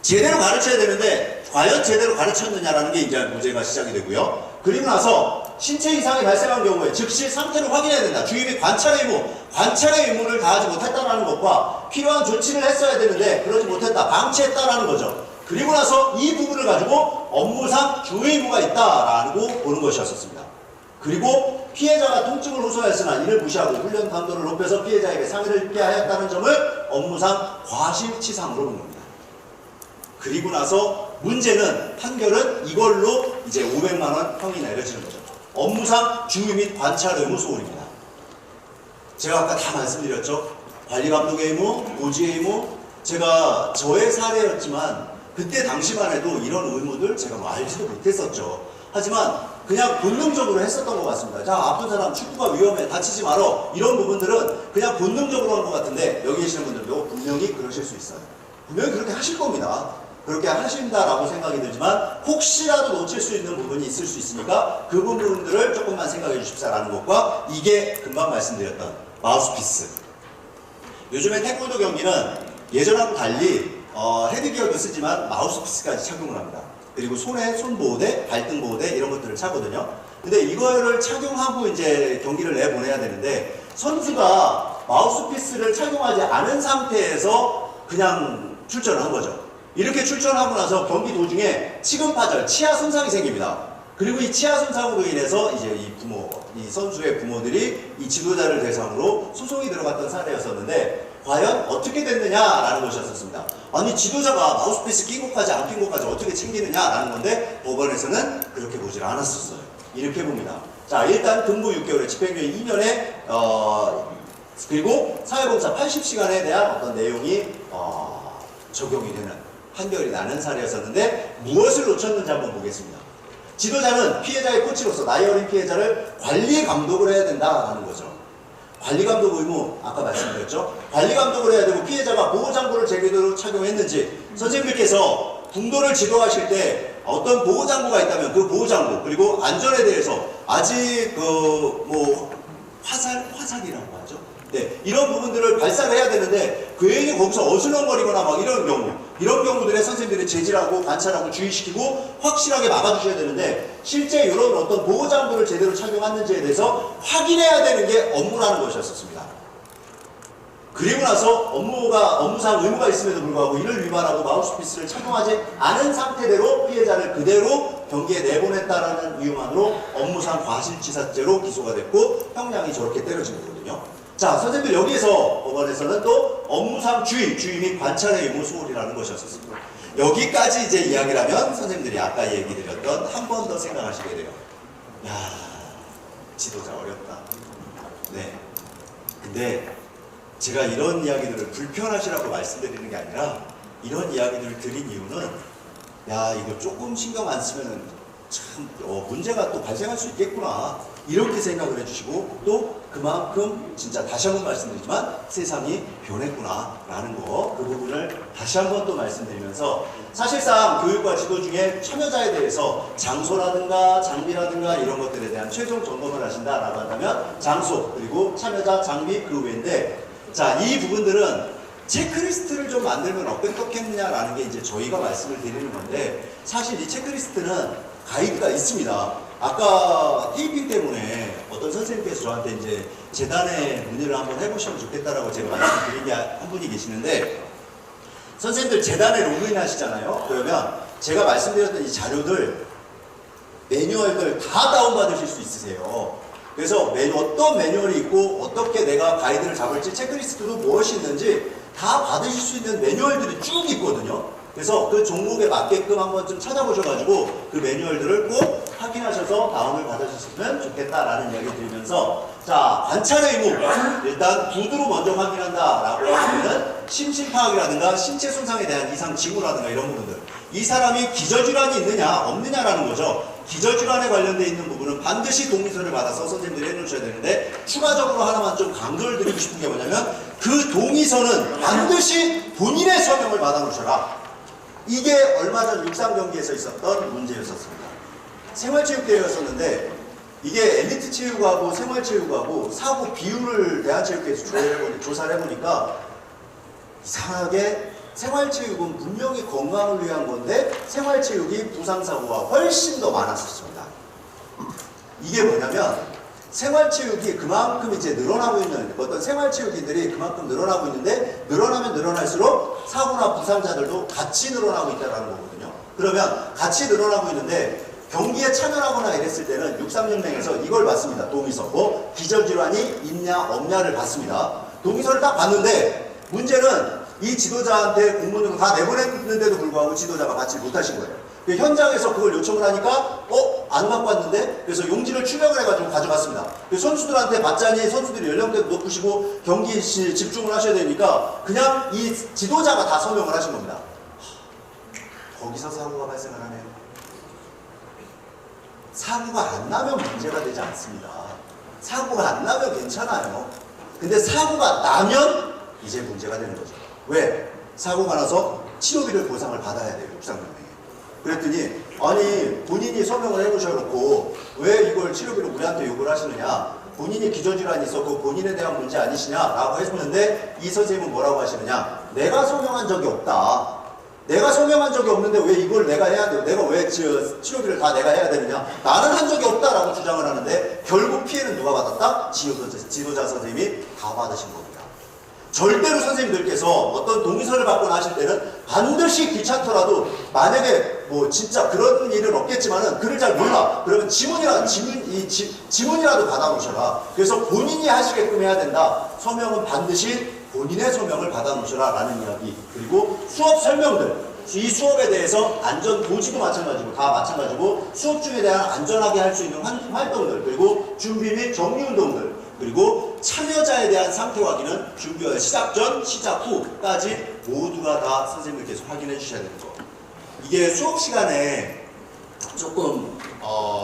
제대로 가르쳐야 되는데 과연 제대로 가르쳤느냐라는 게 이제 문제가 시작이 되고요. 그리고 나서 신체 이상이 발생한 경우에 즉시 상태를 확인해야 된다. 주의 및 관찰의 의무를 다하지 못했다는 것과 필요한 조치를 했어야 되는데 그러지 못했다. 방치했다라는 거죠. 그리고 나서 이 부분을 가지고 업무상 주의 의무가 있다라고 보는 것이었습니다. 그리고 피해자가 통증을 호소하였으나 이를 무시하고 훈련 강도를 높여서 피해자에게 상해를 입게 하였다는 점을 업무상 과실치상으로 본 겁니다. 그리고 나서 문제는 판결은 이걸로 이제 500만 원 형이 내려지는 거죠. 업무상 주의 및 관찰 의무 소홀입니다. 제가 아까 다 말씀드렸죠. 관리감독의 의무, 고지의 의무. 제가 저의 사례였지만 그때 당시만 해도 이런 의무들 제가 뭐 알지도 못했었죠. 하지만 그냥 본능적으로 했었던 것 같습니다. 자, 아픈 사람 축구가 위험해 다치지 말어 이런 부분들은 그냥 본능적으로 한 것 같은데 여기 계시는 분들도 분명히 그러실 수 있어요. 분명히 그렇게 하실 겁니다. 그렇게 하신다라고 생각이 들지만 혹시라도 놓칠 수 있는 부분이 있을 수 있으니까 그 부분들을 조금만 생각해 주십사라는 것과 이게 금방 말씀드렸던 마우스피스. 요즘에 태권도 경기는 예전하고 달리 헤드기어도 쓰지만 마우스피스까지 착용을 합니다. 그리고 손에 손보호대, 발등보호대 이런 것들을 차거든요. 근데 이거를 착용하고 이제 경기를 내보내야 되는데 선수가 마우스피스를 착용하지 않은 상태에서 그냥 출전을 한 거죠. 이렇게 출전하고 나서 경기 도중에 치근파절, 치아 손상이 생깁니다. 그리고 이 치아 손상으로 인해서 이제 이 선수의 부모들이 이 지도자를 대상으로 소송이 들어갔던 사례였었는데 과연 어떻게 됐느냐라는 것이었습니다. 아니 지도자가 마우스피스 낀 것까지 안 낀 것까지 어떻게 챙기느냐라는 건데 법원에서는 그렇게 보질 않았었어요. 이렇게 봅니다. 자, 일단 금고 6개월에 집행유예 2년에 그리고 사회봉사 80시간에 대한 어떤 내용이 적용이 되는 판결이 나는 사례였었는데 무엇을 놓쳤는지 한번 보겠습니다. 지도자는 피해자의 코치로서 나이 어린 피해자를 관리 감독을 해야 된다는 거죠. 관리 감독 의무 아까 말씀드렸죠. 관리 감독을 해야 되고 피해자가 보호장구를 제대로 착용했는지 선생님께서 분도를 지도하실 때 어떤 보호장구가 있다면 그 보호장구 그리고 안전에 대해서 아직 화살이라고 하죠. 네, 이런 부분들을 발사를 해야 되는데 괜히 거기서 어슬렁거리거나 막 이런 경우들에 선생님들이 제지하고 관찰하고 주의시키고 확실하게 막아주셔야 되는데 실제 이런 어떤 보호장구를 제대로 착용했는지에 대해서 확인해야 되는 게 업무라는 것이었습니다. 그리고 나서 업무상 의무가 있음에도 불구하고 이를 위반하고 마우스피스를 착용하지 않은 상태대로 피해자를 그대로 경기에 내보냈다라는 이유만으로 업무상 과실치사죄로 기소가 됐고 형량이 저렇게 때려진 거거든요. 자, 선생님들 여기에서 법원에서는 또 업무상 주의 및 관찰의 의무 소홀이라는 것이었습니다. 여기까지 이제 이야기를 하면 선생님들이 아까 얘기 드렸던 한 번 더 생각하시게 돼요. 야, 지도자 어렵다. 네. 근데 제가 이런 이야기들을 불편하시라고 말씀드리는 게 아니라 이런 이야기들을 드린 이유는 야, 이거 조금 신경 안 쓰면 참 문제가 또 발생할 수 있겠구나 이렇게 생각을 해주시고 또 그만큼 진짜 다시 한번 말씀드리지만 세상이 변했구나 라는 거 그 부분을 다시 한번 또 말씀드리면서 사실상 교육과 지도 중에 참여자에 대해서 장소라든가 장비라든가 이런 것들에 대한 최종 점검을 하신다라고 한다면 장소 그리고 참여자 장비 그 외인데 자, 이 부분들은 체크리스트를 좀 만들면 어떻겠느냐라는 게 이제 저희가 말씀을 드리는 건데 사실 이 체크리스트는 가이드가 있습니다. 아까 테이핑 때문에 어떤 선생님께서 저한테 이제 재단에 문의를 한번 해보시면 좋겠다라고 제가 말씀드린 게 한 분이 계시는데 선생님들 재단에 로그인 하시잖아요. 그러면 제가 말씀드렸던 이 자료들 매뉴얼들 다 다운받으실 수 있으세요. 그래서 어떤 매뉴얼이 있고 어떻게 내가 가이드를 잡을지 체크리스트도 무엇이 있는지 다 받으실 수 있는 매뉴얼들이 쭉 있거든요. 그래서 그 종목에 맞게끔 한번 좀 찾아보셔가지고 그 매뉴얼들을 꼭 확인하셔서 다운을 받으셨으면 좋겠다라는 이야기 드리면서 자, 관찰의 의무 일단 구두로 먼저 확인한다라고 하면은 심신파악이라든가 신체 손상에 대한 이상 징후라든가 이런 부분들 이 사람이 기저질환이 있느냐 없느냐라는 거죠. 기저질환에 관련되어 있는 부분은 반드시 동의서를 받아서 선생님들이 해놓으셔야 되는데 추가적으로 하나만 좀 강조를 드리고 싶은 게 뭐냐면 그 동의서는 반드시 본인의 서명을 받아놓으셔라. 이게 얼마 전 육상 경기에서 있었던 문제였었습니다. 생활체육대회였었는데 이게 엘리트 체육하고 생활체육하고 사고 비율을 대한체육회에서 조사를 해보니까 이상하게 생활체육은 분명히 건강을 위한 건데 생활체육이 부상사고가 훨씬 더 많았었습니다. 이게 뭐냐면 생활체육이 그만큼 이제 늘어나고 있는 어떤 생활체육인들이 그만큼 늘어나고 있는데 늘어나면 늘어날수록 사고나 부상자들도 같이 늘어나고 있다는 거거든요. 그러면 같이 늘어나고 있는데 경기에 참여하거나 이랬을 때는 육상연맹에서 이걸 받습니다. 동의서. 기저질환이 있냐 없냐를 받습니다. 동의서를 딱 받는데 문제는 이 지도자한테 공문을 다 내보냈는데도 불구하고 지도자가 받지 못하신 거예요. 현장에서 그걸 요청을 하니까 안 갖고 왔는데 그래서 용지를 출력을 해가지고 가져갔습니다. 선수들한테 받자니 선수들이 연령대도 높으시고 경기에 집중을 하셔야 되니까 그냥 이 지도자가 다 서명을 하신 겁니다. 거기서 사고가 발생을 하네요. 사고가 안 나면 문제가 되지 않습니다. 사고가 안 나면 괜찮아요. 근데 사고가 나면 이제 문제가 되는 거죠. 왜? 사고가 나서 치료비를 보상을 받아야 돼요. 육상연맹에. 그랬더니 아니 본인이 서명을 해놓으셔놓고 왜 이걸 치료비를 우리한테 요구를 하시느냐. 본인이 기저질환이 있었고 본인에 대한 문제 아니시냐라고 했는데 이 선생님은 뭐라고 하시느냐? 내가 성형한 적이 없다. 내가 성형한 적이 없는데 왜 이걸 내가 해야 돼? 내가 왜 치료비를 다 내가 해야 되느냐? 나는 한 적이 없다라고 주장을 하는데 결국 피해는 누가 받았다? 지도자 선생님이 다 받으신 겁니다. 절대로 선생님들께서 어떤 동의서를 받거나 하실 때는 반드시 귀찮더라도 만약에 뭐 진짜 그런 일은 없겠지만은 글을 잘 몰라. 그러면 지문이라도 받아놓으셔라. 그래서 본인이 하시게끔 해야 된다. 서명은 반드시 본인의 서명을 받아놓으셔라 라는 이야기. 그리고 수업 설명들. 이 수업에 대해서 안전 고지도 마찬가지고 다 마찬가지고 수업 중에 대한 안전하게 할 수 있는 활동들 그리고 준비 및 정리 운동들 그리고 참여자에 대한 상태 확인은 준비 시작 전 시작 후까지 모두가 다 선생님들께서 확인해 주셔야 되는 거. 이게 수업 시간에 조금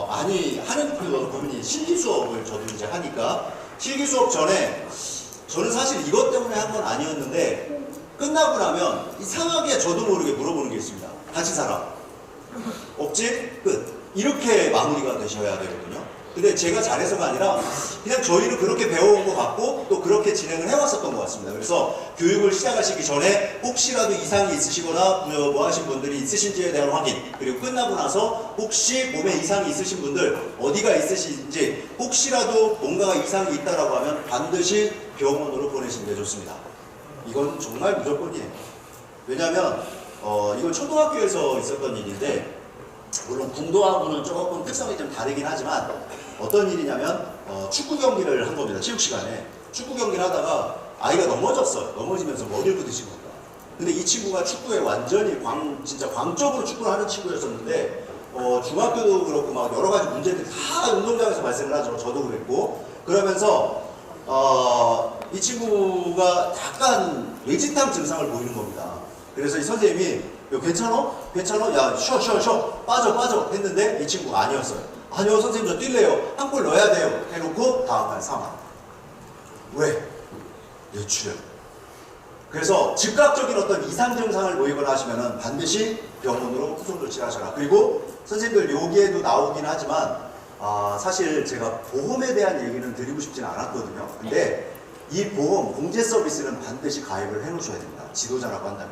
많이 하는 부분이 실기 수업을 저도 이제 하니까 실기 수업 전에 저는 사실 이것 때문에 한 건 아니었는데 끝나고 나면 이상하게 저도 모르게 물어보는 게 있습니다. 같이 살아? 없지? 끝. 이렇게 마무리가 되셔야 되거든요. 근데 제가 잘해서가 아니라 그냥 저희는 그렇게 배워온 것 같고 또 그렇게 진행을 해왔었던 것 같습니다. 그래서 교육을 시작하시기 전에 혹시라도 이상이 있으시거나 뭐 하신 분들이 있으신지에 대한 확인 그리고 끝나고 나서 혹시 몸에 이상이 있으신 분들 어디가 있으신지 혹시라도 뭔가가 이상이 있다라고 하면 반드시 병원으로 보내시는 게 좋습니다. 이건 정말 무조건이에요. 왜냐하면 이건 초등학교에서 있었던 일인데 물론 궁도하고는 조금 특성이 좀 다르긴 하지만 어떤 일이냐면 축구 경기를 한 겁니다. 체육 시간에 축구 경기를 하다가 아이가 넘어졌어요. 넘어지면서 머리를 부딪힌 겁니다. 근데 이 친구가 축구에 완전히 진짜 광적으로 축구를 하는 친구였었는데 중학교도 그렇고 막 여러 가지 문제들이 다 운동장에서 발생을 하죠. 저도 그랬고 그러면서 이 친구가 약간 뇌진탕 증상을 보이는 겁니다. 그래서 이 선생님이 괜찮아? 괜찮아? 야 쉬어 빠져 했는데 이 친구가 아니었어요. 아니요 선생님 저 뛸래요. 한 골 넣어야 돼요. 해놓고 다음날 사망. 왜? 뇌출혈. 그래서 즉각적인 어떤 이상 증상을 보이거나 하시면은 반드시 병원으로 후속 조치를 하셔라. 그리고 선생님들 여기에도 나오긴 하지만 사실 제가 보험에 대한 얘기는 드리고 싶진 않았거든요. 근데 이 보험 공제 서비스는 반드시 가입을 해 놓으셔야 됩니다. 지도자라고 한다면.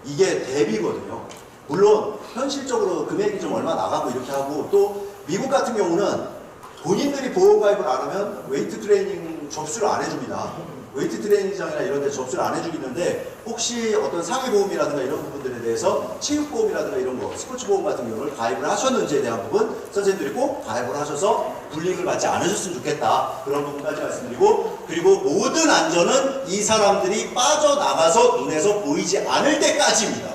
이게 대비거든요. 물론 현실적으로 금액이 좀 얼마 나가고 이렇게 하고 또 미국 같은 경우는 본인들이 보험 가입을 안 하면 웨이트 트레이닝 접수를 안 해줍니다. 웨이트 트레이닝장이나 이런 데 접수를 안 해주기는데 혹시 어떤 상해보험이라든가 이런 부분들에 대해서 체육보험이라든가 이런 거 스포츠보험 같은 경우를 가입을 하셨는지에 대한 부분 선생님들이 꼭 가입을 하셔서 불이익을 받지 않으셨으면 좋겠다. 그런 부분까지 말씀드리고 그리고 모든 안전은 이 사람들이 빠져나가서 눈에서 보이지 않을 때까지입니다.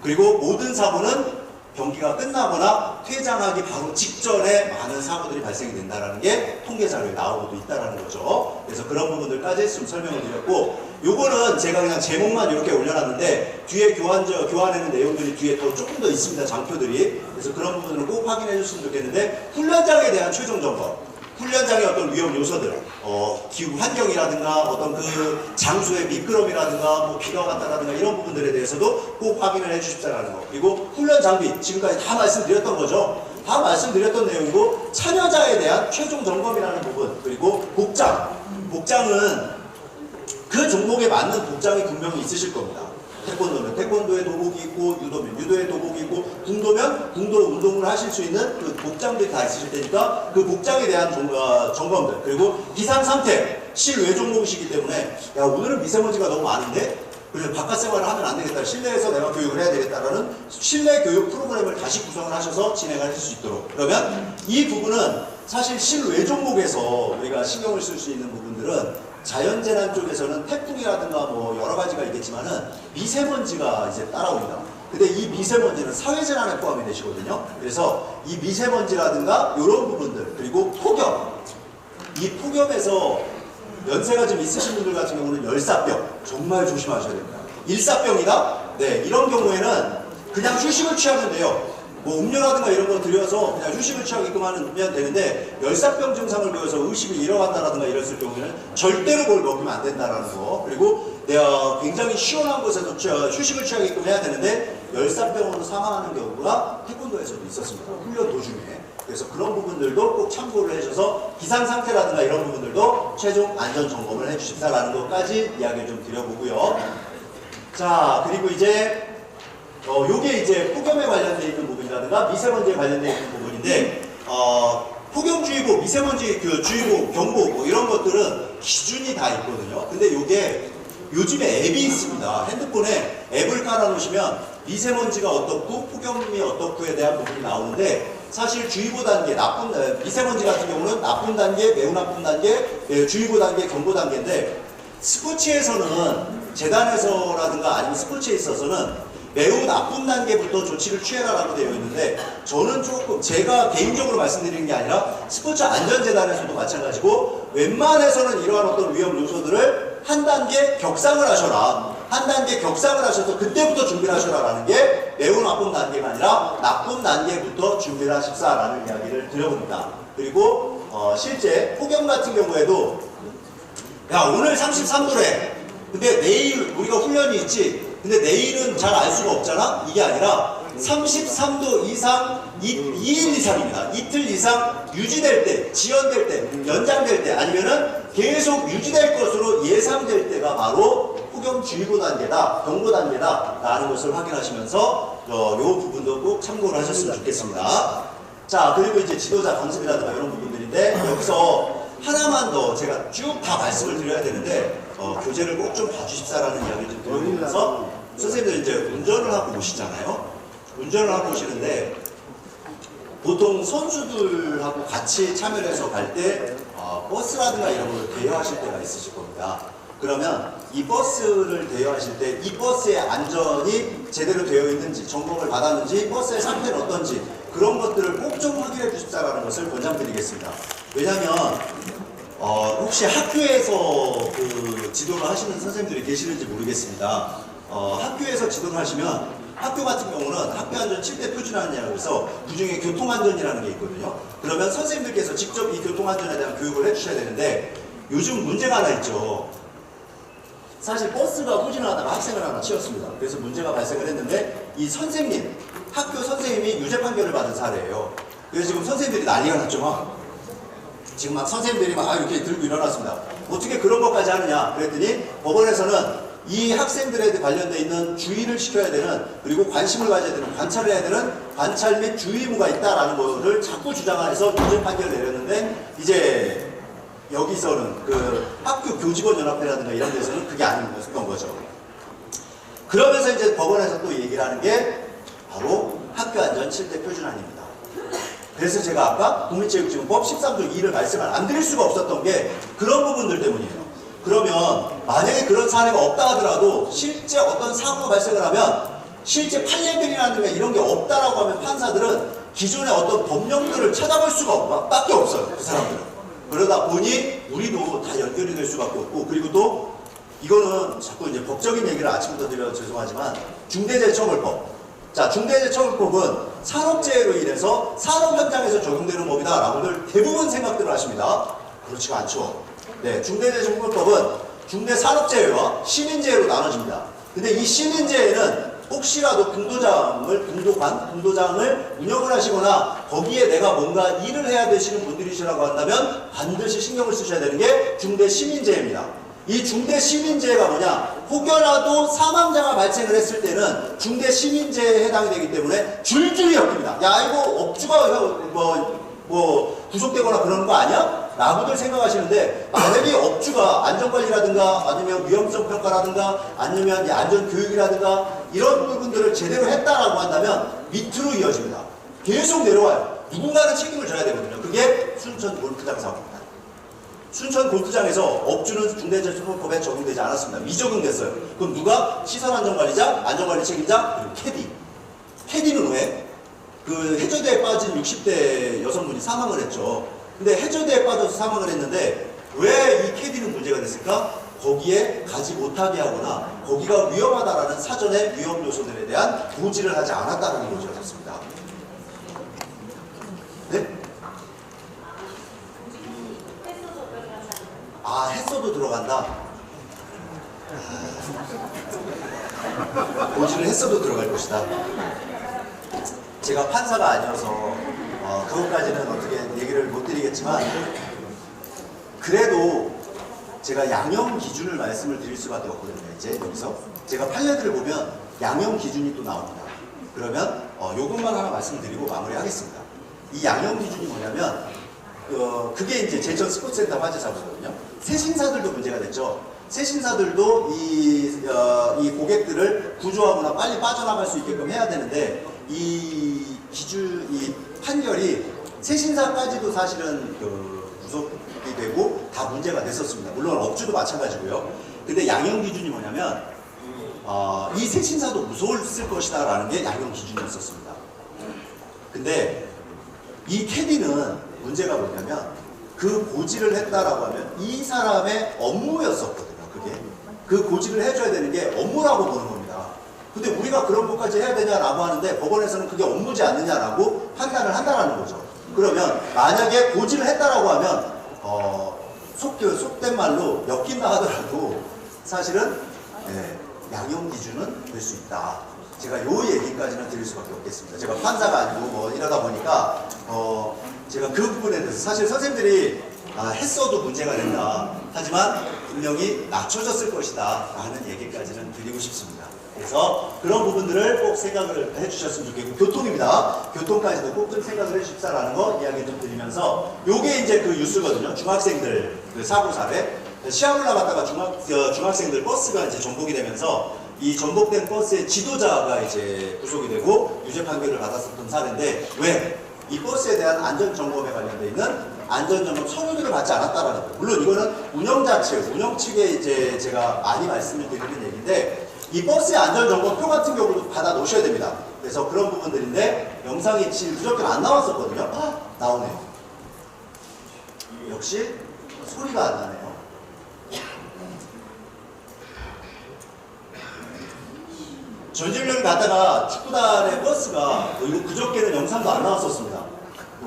그리고 모든 사고는 경기가 끝나거나 퇴장하기 바로 직전에 많은 사고들이 발생이 된다는 게 통계 자료에 나오고도 있다는 거죠. 그래서 그런 부분들까지 좀 설명을 드렸고 요거는 제가 그냥 제목만 이렇게 올려놨는데 뒤에 교환하는 내용들이 뒤에 더 조금 더 있습니다. 장표들이. 그래서 그런 부분을 꼭 확인해 줬으면 좋겠는데 훈련장에 대한 최종 점검 훈련장의 어떤 위험 요소들, 기후 환경이라든가 어떤 그 장소의 미끄럼이라든가 뭐 비가 왔다라든가 이런 부분들에 대해서도 꼭 확인을 해주십사라는 거. 그리고 훈련 장비 지금까지 다 말씀드렸던 거죠. 다 말씀드렸던 내용이고 참여자에 대한 최종 점검이라는 부분 그리고 복장은 그 종목에 맞는 복장이 분명히 있으실 겁니다. 태권도는 태권도의 도복이 있고 유도면 유도의 도복이 있고 궁도면 궁도 운동을 하실 수 있는 그 복장들이 다 있으실 테니까 그 복장에 대한 점검들 그리고 기상 상태 실외 종목이시기 때문에 야 오늘은 미세먼지가 너무 많은데 그래서 바깥 생활을 하면 안 되겠다 실내에서 내가 교육을 해야 되겠다라는 실내 교육 프로그램을 다시 구성을 하셔서 진행하실 수 있도록 그러면 이 부분은 사실 실외 종목에서 우리가 신경을 쓸 수 있는 부분들은 자연재난 쪽에서는 태풍이라든가 뭐 여러 가지가 있겠지만은 미세먼지가 이제 따라옵니다. 근데 이 미세먼지는 사회재난에 포함이 되시거든요. 그래서 이 미세먼지라든가 이런 부분들 그리고 폭염 이 폭염에서 연세가 좀 있으신 분들 같은 경우는 열사병 정말 조심하셔야 됩니다. 일사병이다? 네 이런 경우에는 그냥 휴식을 취하면 돼요. 뭐 음료라든가 이런 거 들여서 그냥 휴식을 취하게끔 하면 되는데 열사병 증상을 보여서 의식을 잃어간다라든가 이랬을 경우에는 절대로 뭘 먹으면 안 된다라는 거 그리고 굉장히 시원한 곳에서 휴식을 취하게끔 해야 되는데 열사병으로 사망하는 경우가 태권도에서도 있었습니다. 훈련 도중에. 그래서 그런 부분들도 꼭 참고를 해주셔서 기상 상태라든가 이런 부분들도 최종 안전 점검을 해주십사라는 것까지 이야기를 좀 드려보고요. 자, 그리고 이제 요게 이제 폭염에 관련되어 있는 부분이라든가 미세먼지에 관련되어 있는 부분인데 폭염주의보, 미세먼지 그 주의보, 경보 뭐 이런 것들은 기준이 다 있거든요. 근데 요게 요즘에 앱이 있습니다. 핸드폰에 앱을 깔아놓으시면 미세먼지가 어떻고 폭염이 어떻고에 대한 부분이 나오는데 사실 주의보 단계, 미세먼지 같은 경우는 나쁜 단계, 매우 나쁜 단계, 주의보 단계, 경보 단계인데 스포츠에서는 재단에서라든가 아니면 스포츠에 있어서는 매우 나쁜 단계부터 조치를 취해라라고 되어 있는데 저는 조금 제가 개인적으로 말씀드리는 게 아니라 스포츠 안전재단에서도 마찬가지고 웬만해서는 이러한 어떤 위험 요소들을 한 단계 격상을 하셔라. 한 단계 격상을 하셔서 그때부터 준비를 하셔라라는 게 매우 나쁜 단계가 아니라 나쁜 단계부터 준비를 하십사라는 이야기를 드려봅니다. 그리고 실제 폭염 같은 경우에도 야 오늘 33도래. 근데 내일 우리가 훈련이 있지. 근데 내일은 잘 알 수가 없잖아? 이게 아니라 33도 이상 2일 이상입니다. 이틀 이상 유지될 때, 지연될 때, 연장될 때 아니면은 계속 유지될 것으로 예상될 때가 바로 폭염주의보 단계다, 경보 단계다 라는 것을 확인하시면서 요 부분도 꼭 참고를 하셨으면 좋겠습니다. 자, 그리고 이제 지도자 강습이라든가 이런 부분들인데 여기서 하나만 더 제가 쭉 다 말씀을 드려야 되는데 교재를 꼭 좀 봐주십사라는 이야기를 좀 드리면서 선생님들 이제 운전을 하고 오시잖아요. 운전을 하고 오시는데 보통 선수들하고 같이 참여를 해서 갈 때 버스라든가 이런 걸 대여하실 때가 있으실 겁니다. 그러면 이 버스를 대여하실 때 이 버스의 안전이 제대로 되어 있는지 점검을 받았는지 버스의 상태는 어떤지 그런 것들을 꼭 좀 확인해 주십사라는 것을 권장드리겠습니다. 왜냐하면 혹시 학교에서 그 지도를 하시는 선생님들이 계시는지 모르겠습니다. 학교에서 지도를 하시면 학교 같은 경우는 학교안전 7대 표준안이라고 해서 그중에 교통안전이라는 게 있거든요. 그러면 선생님들께서 직접 이 교통안전에 대한 교육을 해주셔야 되는데 요즘 문제가 하나 있죠. 사실 버스가 후진하다가 학생을 하나 치웠습니다. 그래서 문제가 발생을 했는데 이 선생님, 학교 선생님이 유죄 판결을 받은 사례예요. 그래서 지금 선생님들이 난리가 났죠. 지금 막 선생님들이 막 이렇게 들고 일어났습니다. 어떻게 그런 것까지 하느냐 그랬더니 법원에서는 이 학생들에 관련되어 있는 주의를 시켜야 되는 그리고 관심을 가져야 되는 관찰을 해야 되는 관찰 및 주의 의무가 있다라는 것을 자꾸 주장해서 유죄 판결을 내렸는데 이제 여기서는 그 학교 교직원 연합회라든가 이런 데서는 그게 아닌 거죠. 그러면서 이제 법원에서 또 얘기를 하는 게 바로 학교안전 7대 표준안입니다. 그래서 제가 아까 국민체육지원법 13조 2를 말씀을 안 드릴 수가 없었던 게 그런 부분들 때문이에요. 그러면 만약에 그런 사례가 없다 하더라도 실제 어떤 사고가 발생을 하면 실제 판례들이라든가 이런 게 없다라고 하면 판사들은 기존의 어떤 법령들을 찾아볼 수가 밖에 없어요. 그 사람들은. 그러다 보니 우리도 다 연결이 될 수밖에 없고 그리고 또 이거는 자꾸 이제 법적인 얘기를 아침부터 드려서 죄송하지만 중대재해처벌법. 자, 중대재해처벌법은 산업재해로 인해서 산업 현장에서 적용되는 법이다라고들 대부분 생각들을 하십니다. 그렇지가 않죠. 네, 중대재해처벌법은 중대산업재해와 시민재해로 나눠집니다. 근데 이 시민재해는 혹시라도 공도장을 운영을 하시거나 거기에 내가 뭔가 일을 해야 되시는 분들이시라고 한다면 반드시 신경을 쓰셔야 되는 게 중대시민재해입니다. 이 중대시민재해가 뭐냐? 혹여라도 사망자가 발생을 했을 때는 중대시민재해에 해당이 되기 때문에 줄줄이 엮입니다. 야 이거 업주가 구속되거나 그러는 거 아니야? 라고들 생각하시는데 만약에 업주가 안전관리라든가 아니면 위험성 평가라든가 아니면 안전교육이라든가 이런 부분들을 제대로 했다라고 한다면 밑으로 이어집니다. 계속 내려와요. 누군가는 책임을 져야 되거든요. 그게 순천 골프장 사고입니다. 순천 골프장에서 업주는 중대재해처벌법에 적용되지 않았습니다. 미적용됐어요. 그럼 누가? 시설안전관리자, 안전관리 책임자, 그리고 캐디. 캐디는 왜? 그 해저대에 빠진 60대 여성분이 사망을 했죠. 근데 해저대에 빠져서 사망을 했는데 왜 이 캐디는 문제가 됐을까? 거기에 가지 못하게 하거나 거기가 위험하다라는 사전의 위험 요소들에 대한 고지를 하지 않았다는 문제가 됐습니다. 네? 아, 했어도 들어간다. 고지를 했어도 들어갈 것이다. 제가 판사가 아니어서 그것까지는 어떻게 얘기를 못 드리겠지만 그래도 제가 양형 기준을 말씀을 드릴 수밖에 없거든요. 이제 여기서 제가 판례들을 보면 양형 기준이 또 나옵니다. 그러면 요것만 하나 말씀을 드리고 마무리하겠습니다. 이 양형 기준이 뭐냐면 그게 이제 제천 스포츠센터 화재 사고거든요. 세신사들도 문제가 됐죠. 세신사들도 이 고객들을 구조하거나 빨리 빠져나갈 수 있게끔 해야 되는데 이 판결이 세신사까지도 사실은 구속이 되고 다 문제가 됐었습니다. 물론 업주도 마찬가지고요. 근데 양형 기준이 뭐냐면 이 세신사도 무서웠을 것이다 라는 게 양형 기준이었었습니다. 근데 이 캐디는 문제가 뭐냐면 그 고지를 했다라고 하면 이 사람의 업무였었거든요. 그게 그 고지를 해줘야 되는 게 업무라고 보는 겁니다. 근데 우리가 그런 것까지 해야 되냐라고 하는데 법원에서는 그게 업무지 않느냐라고 판단을 한다라는 거죠. 그러면 만약에 고지를 했다라고 하면 속된 말로 엮인다 하더라도 사실은 양형 기준은 될 수 있다. 제가 요 얘기까지는 드릴 수밖에 없겠습니다. 제가 판사가 아니고 뭐 이러다 보니까 제가 그 부분에 대해서 사실 선생님들이 했어도 문제가 된다. 하지만 분명히 낮춰졌을 것이다 라는 얘기까지는 드리고 싶습니다. 그래서 그런 부분들을 꼭 생각을 해주셨으면 좋겠고 교통입니다. 교통까지도 꼭 좀 생각을 해주십사라는 거 이야기 좀 드리면서 요게 이제 그 뉴스거든요. 중학생들 그 사고 사례 시합을 나갔다가 중학생들 버스가 이제 전복이 되면서 이 전복된 버스의 지도자가 이제 구속이 되고 유죄 판결을 받았었던 사례인데 왜? 이 버스에 대한 안전점검에 관련돼 있는 안전점검 서류들을 받지 않았다라는 거예요. 물론 이거는 운영 측에 이제 제가 많이 말씀을 드리는 얘기인데 이 버스의 안전점검표 같은 경우도 받아 놓으셔야 됩니다. 그래서 그런 부분들인데 영상이 지금 그저께 안 나왔었거든요. 나오네요. 역시 소리가 안 나네요. 전지훈련을 갔다가 축구단의 버스가 이거 그저께는 영상도 안 나왔었습니다.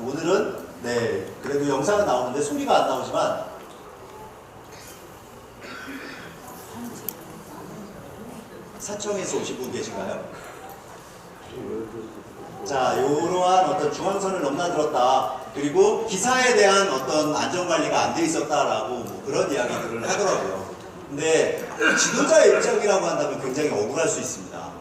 오늘은 그래도 영상은 나오는데 소리가 안 나오지만 사청에서 오신 분 계신가요? 자, 이러한 어떤 중앙선을 넘나들었다. 그리고 기사에 대한 어떤 안전관리가 안 돼 있었다라고 뭐 그런 이야기들을 하더라고요. 근데 지도자의 입장이라고 한다면 굉장히 억울할 수 있습니다.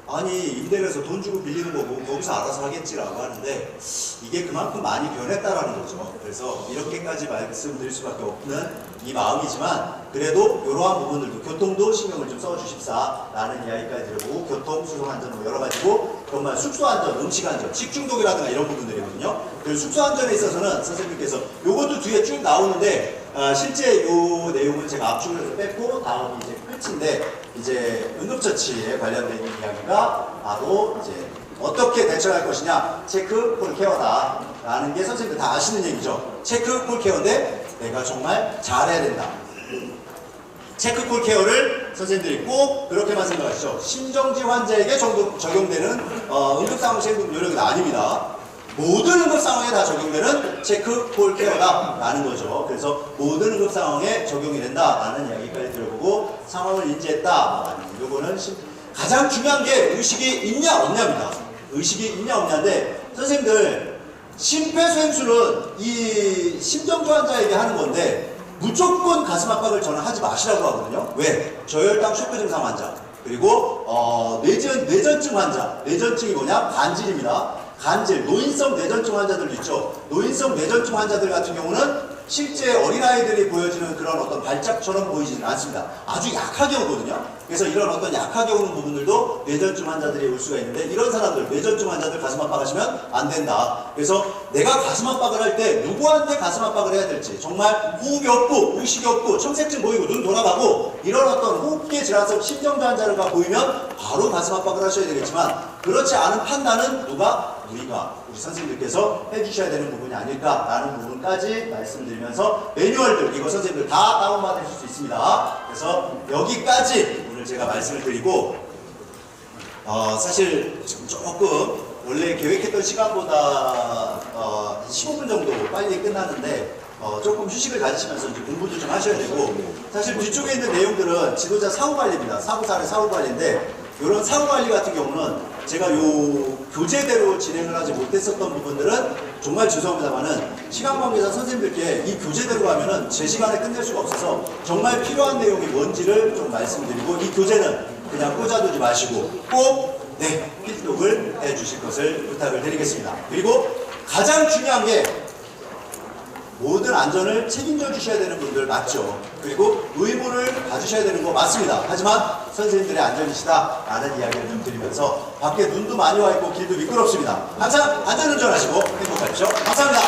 아니 임대료에서 돈 주고 빌리는 거고 거기서 알아서 하겠지라고 하는데 이게 그만큼 많이 변했다라는 거죠. 그래서 이렇게까지 말씀드릴 수밖에 없는 이 마음이지만 그래도 이러한 부분들도 교통도 신경을 좀 써주십사라는 이야기까지 드리고 교통, 수송안전 뭐 여러 가지고 정말 숙소안전, 음식안전, 식중독이라든가 이런 부분들이거든요. 그리고 숙소안전에 있어서는 선생님께서 요것도 뒤에 쭉 나오는데 실제 요 내용은 제가 압축을 해서 뺐고 다음이 이제 끝인데 이제 응급처치에 관련된 이야기가 바로 이제 어떻게 대처할 것이냐 체크 콜 케어다 라는 게 선생님들 다 아시는 얘기죠. 체크 콜 케어인데 내가 정말 잘해야 된다. 체크 콜 케어를 선생님들이 꼭 그렇게만 생각하시죠. 심정지 환자에게 적용되는 응급상황 시행동 요령은 아닙니다. 모든 응급 상황에 다 적용되는 체크 콜 케어다 라는 거죠. 그래서 모든 응급 상황에 적용이 된다 라는 이야기까지 들어보고 상황을 인지했다. 요거는 가장 중요한 게 의식이 있냐 없냐입니다. 의식이 있냐 없냐인데 선생님들 심폐소생술은 이 심정지 환자에게 하는 건데 무조건 가슴 압박을 저는 하지 마시라고 하거든요. 왜? 저혈당 쇼크 증상 환자 그리고 뇌전증 환자 뇌전증이 뭐냐? 간질입니다. 간질, 노인성 뇌전증 환자들도 있죠. 노인성 뇌전증 환자들 같은 경우는 실제 어린아이들이 보여지는 그런 어떤 발작처럼 보이지는 않습니다. 아주 약하게 오거든요. 그래서 이런 어떤 약하게 오는 부분들도 뇌전증 환자들이 올 수가 있는데 이런 사람들, 뇌전증 환자들 가슴 압박하시면 안 된다. 그래서 내가 가슴 압박을 할 때 누구한테 가슴 압박을 해야 될지 정말 호흡이 없고 의식이 없고 청색증 보이고 눈 돌아가고 이런 어떤 호흡기에 질환성 심정지 환자가 보이면 바로 가슴 압박을 하셔야 되겠지만 그렇지 않은 판단은 우리 선생님들께서 해주셔야 되는 부분이 아닐까라는 부분까지 말씀드리면서 매뉴얼들 이거 선생님들 다 다운받으실 수 있습니다. 그래서 여기까지 오늘 제가 말씀을 드리고 사실 지금 조금 원래 계획했던 시간보다 15분 정도 빨리 끝나는데 조금 휴식을 가지시면서 이제 공부도 좀 하셔야 되고, 사실 뒤쪽에 있는 내용들은 지도자 사후관리입니다. 사후사례 사후관리인데, 이런 사후관리 같은 경우는 제가 요 교재대로 진행을 하지 못했었던 부분들은 정말 죄송합니다만은 시간 관계상 선생님들께 이 교재대로 가면은 제 시간에 끝낼 수가 없어서 정말 필요한 내용이 뭔지를 좀 말씀드리고, 이 교재는 그냥 꽂아두지 마시고 꼭 필독을 해주실 것을 부탁을 드리겠습니다. 그리고 가장 중요한 게 모든 안전을 책임져 주셔야 되는 분들 맞죠? 그리고 의무를 가주셔야 되는 거 맞습니다. 하지만 선생님들의 안전이시다 라는 이야기를 좀 드리면서, 밖에 눈도 많이 와 있고 길도 미끄럽습니다. 항상 안전운전하시고 행복하십시오. 감사합니다.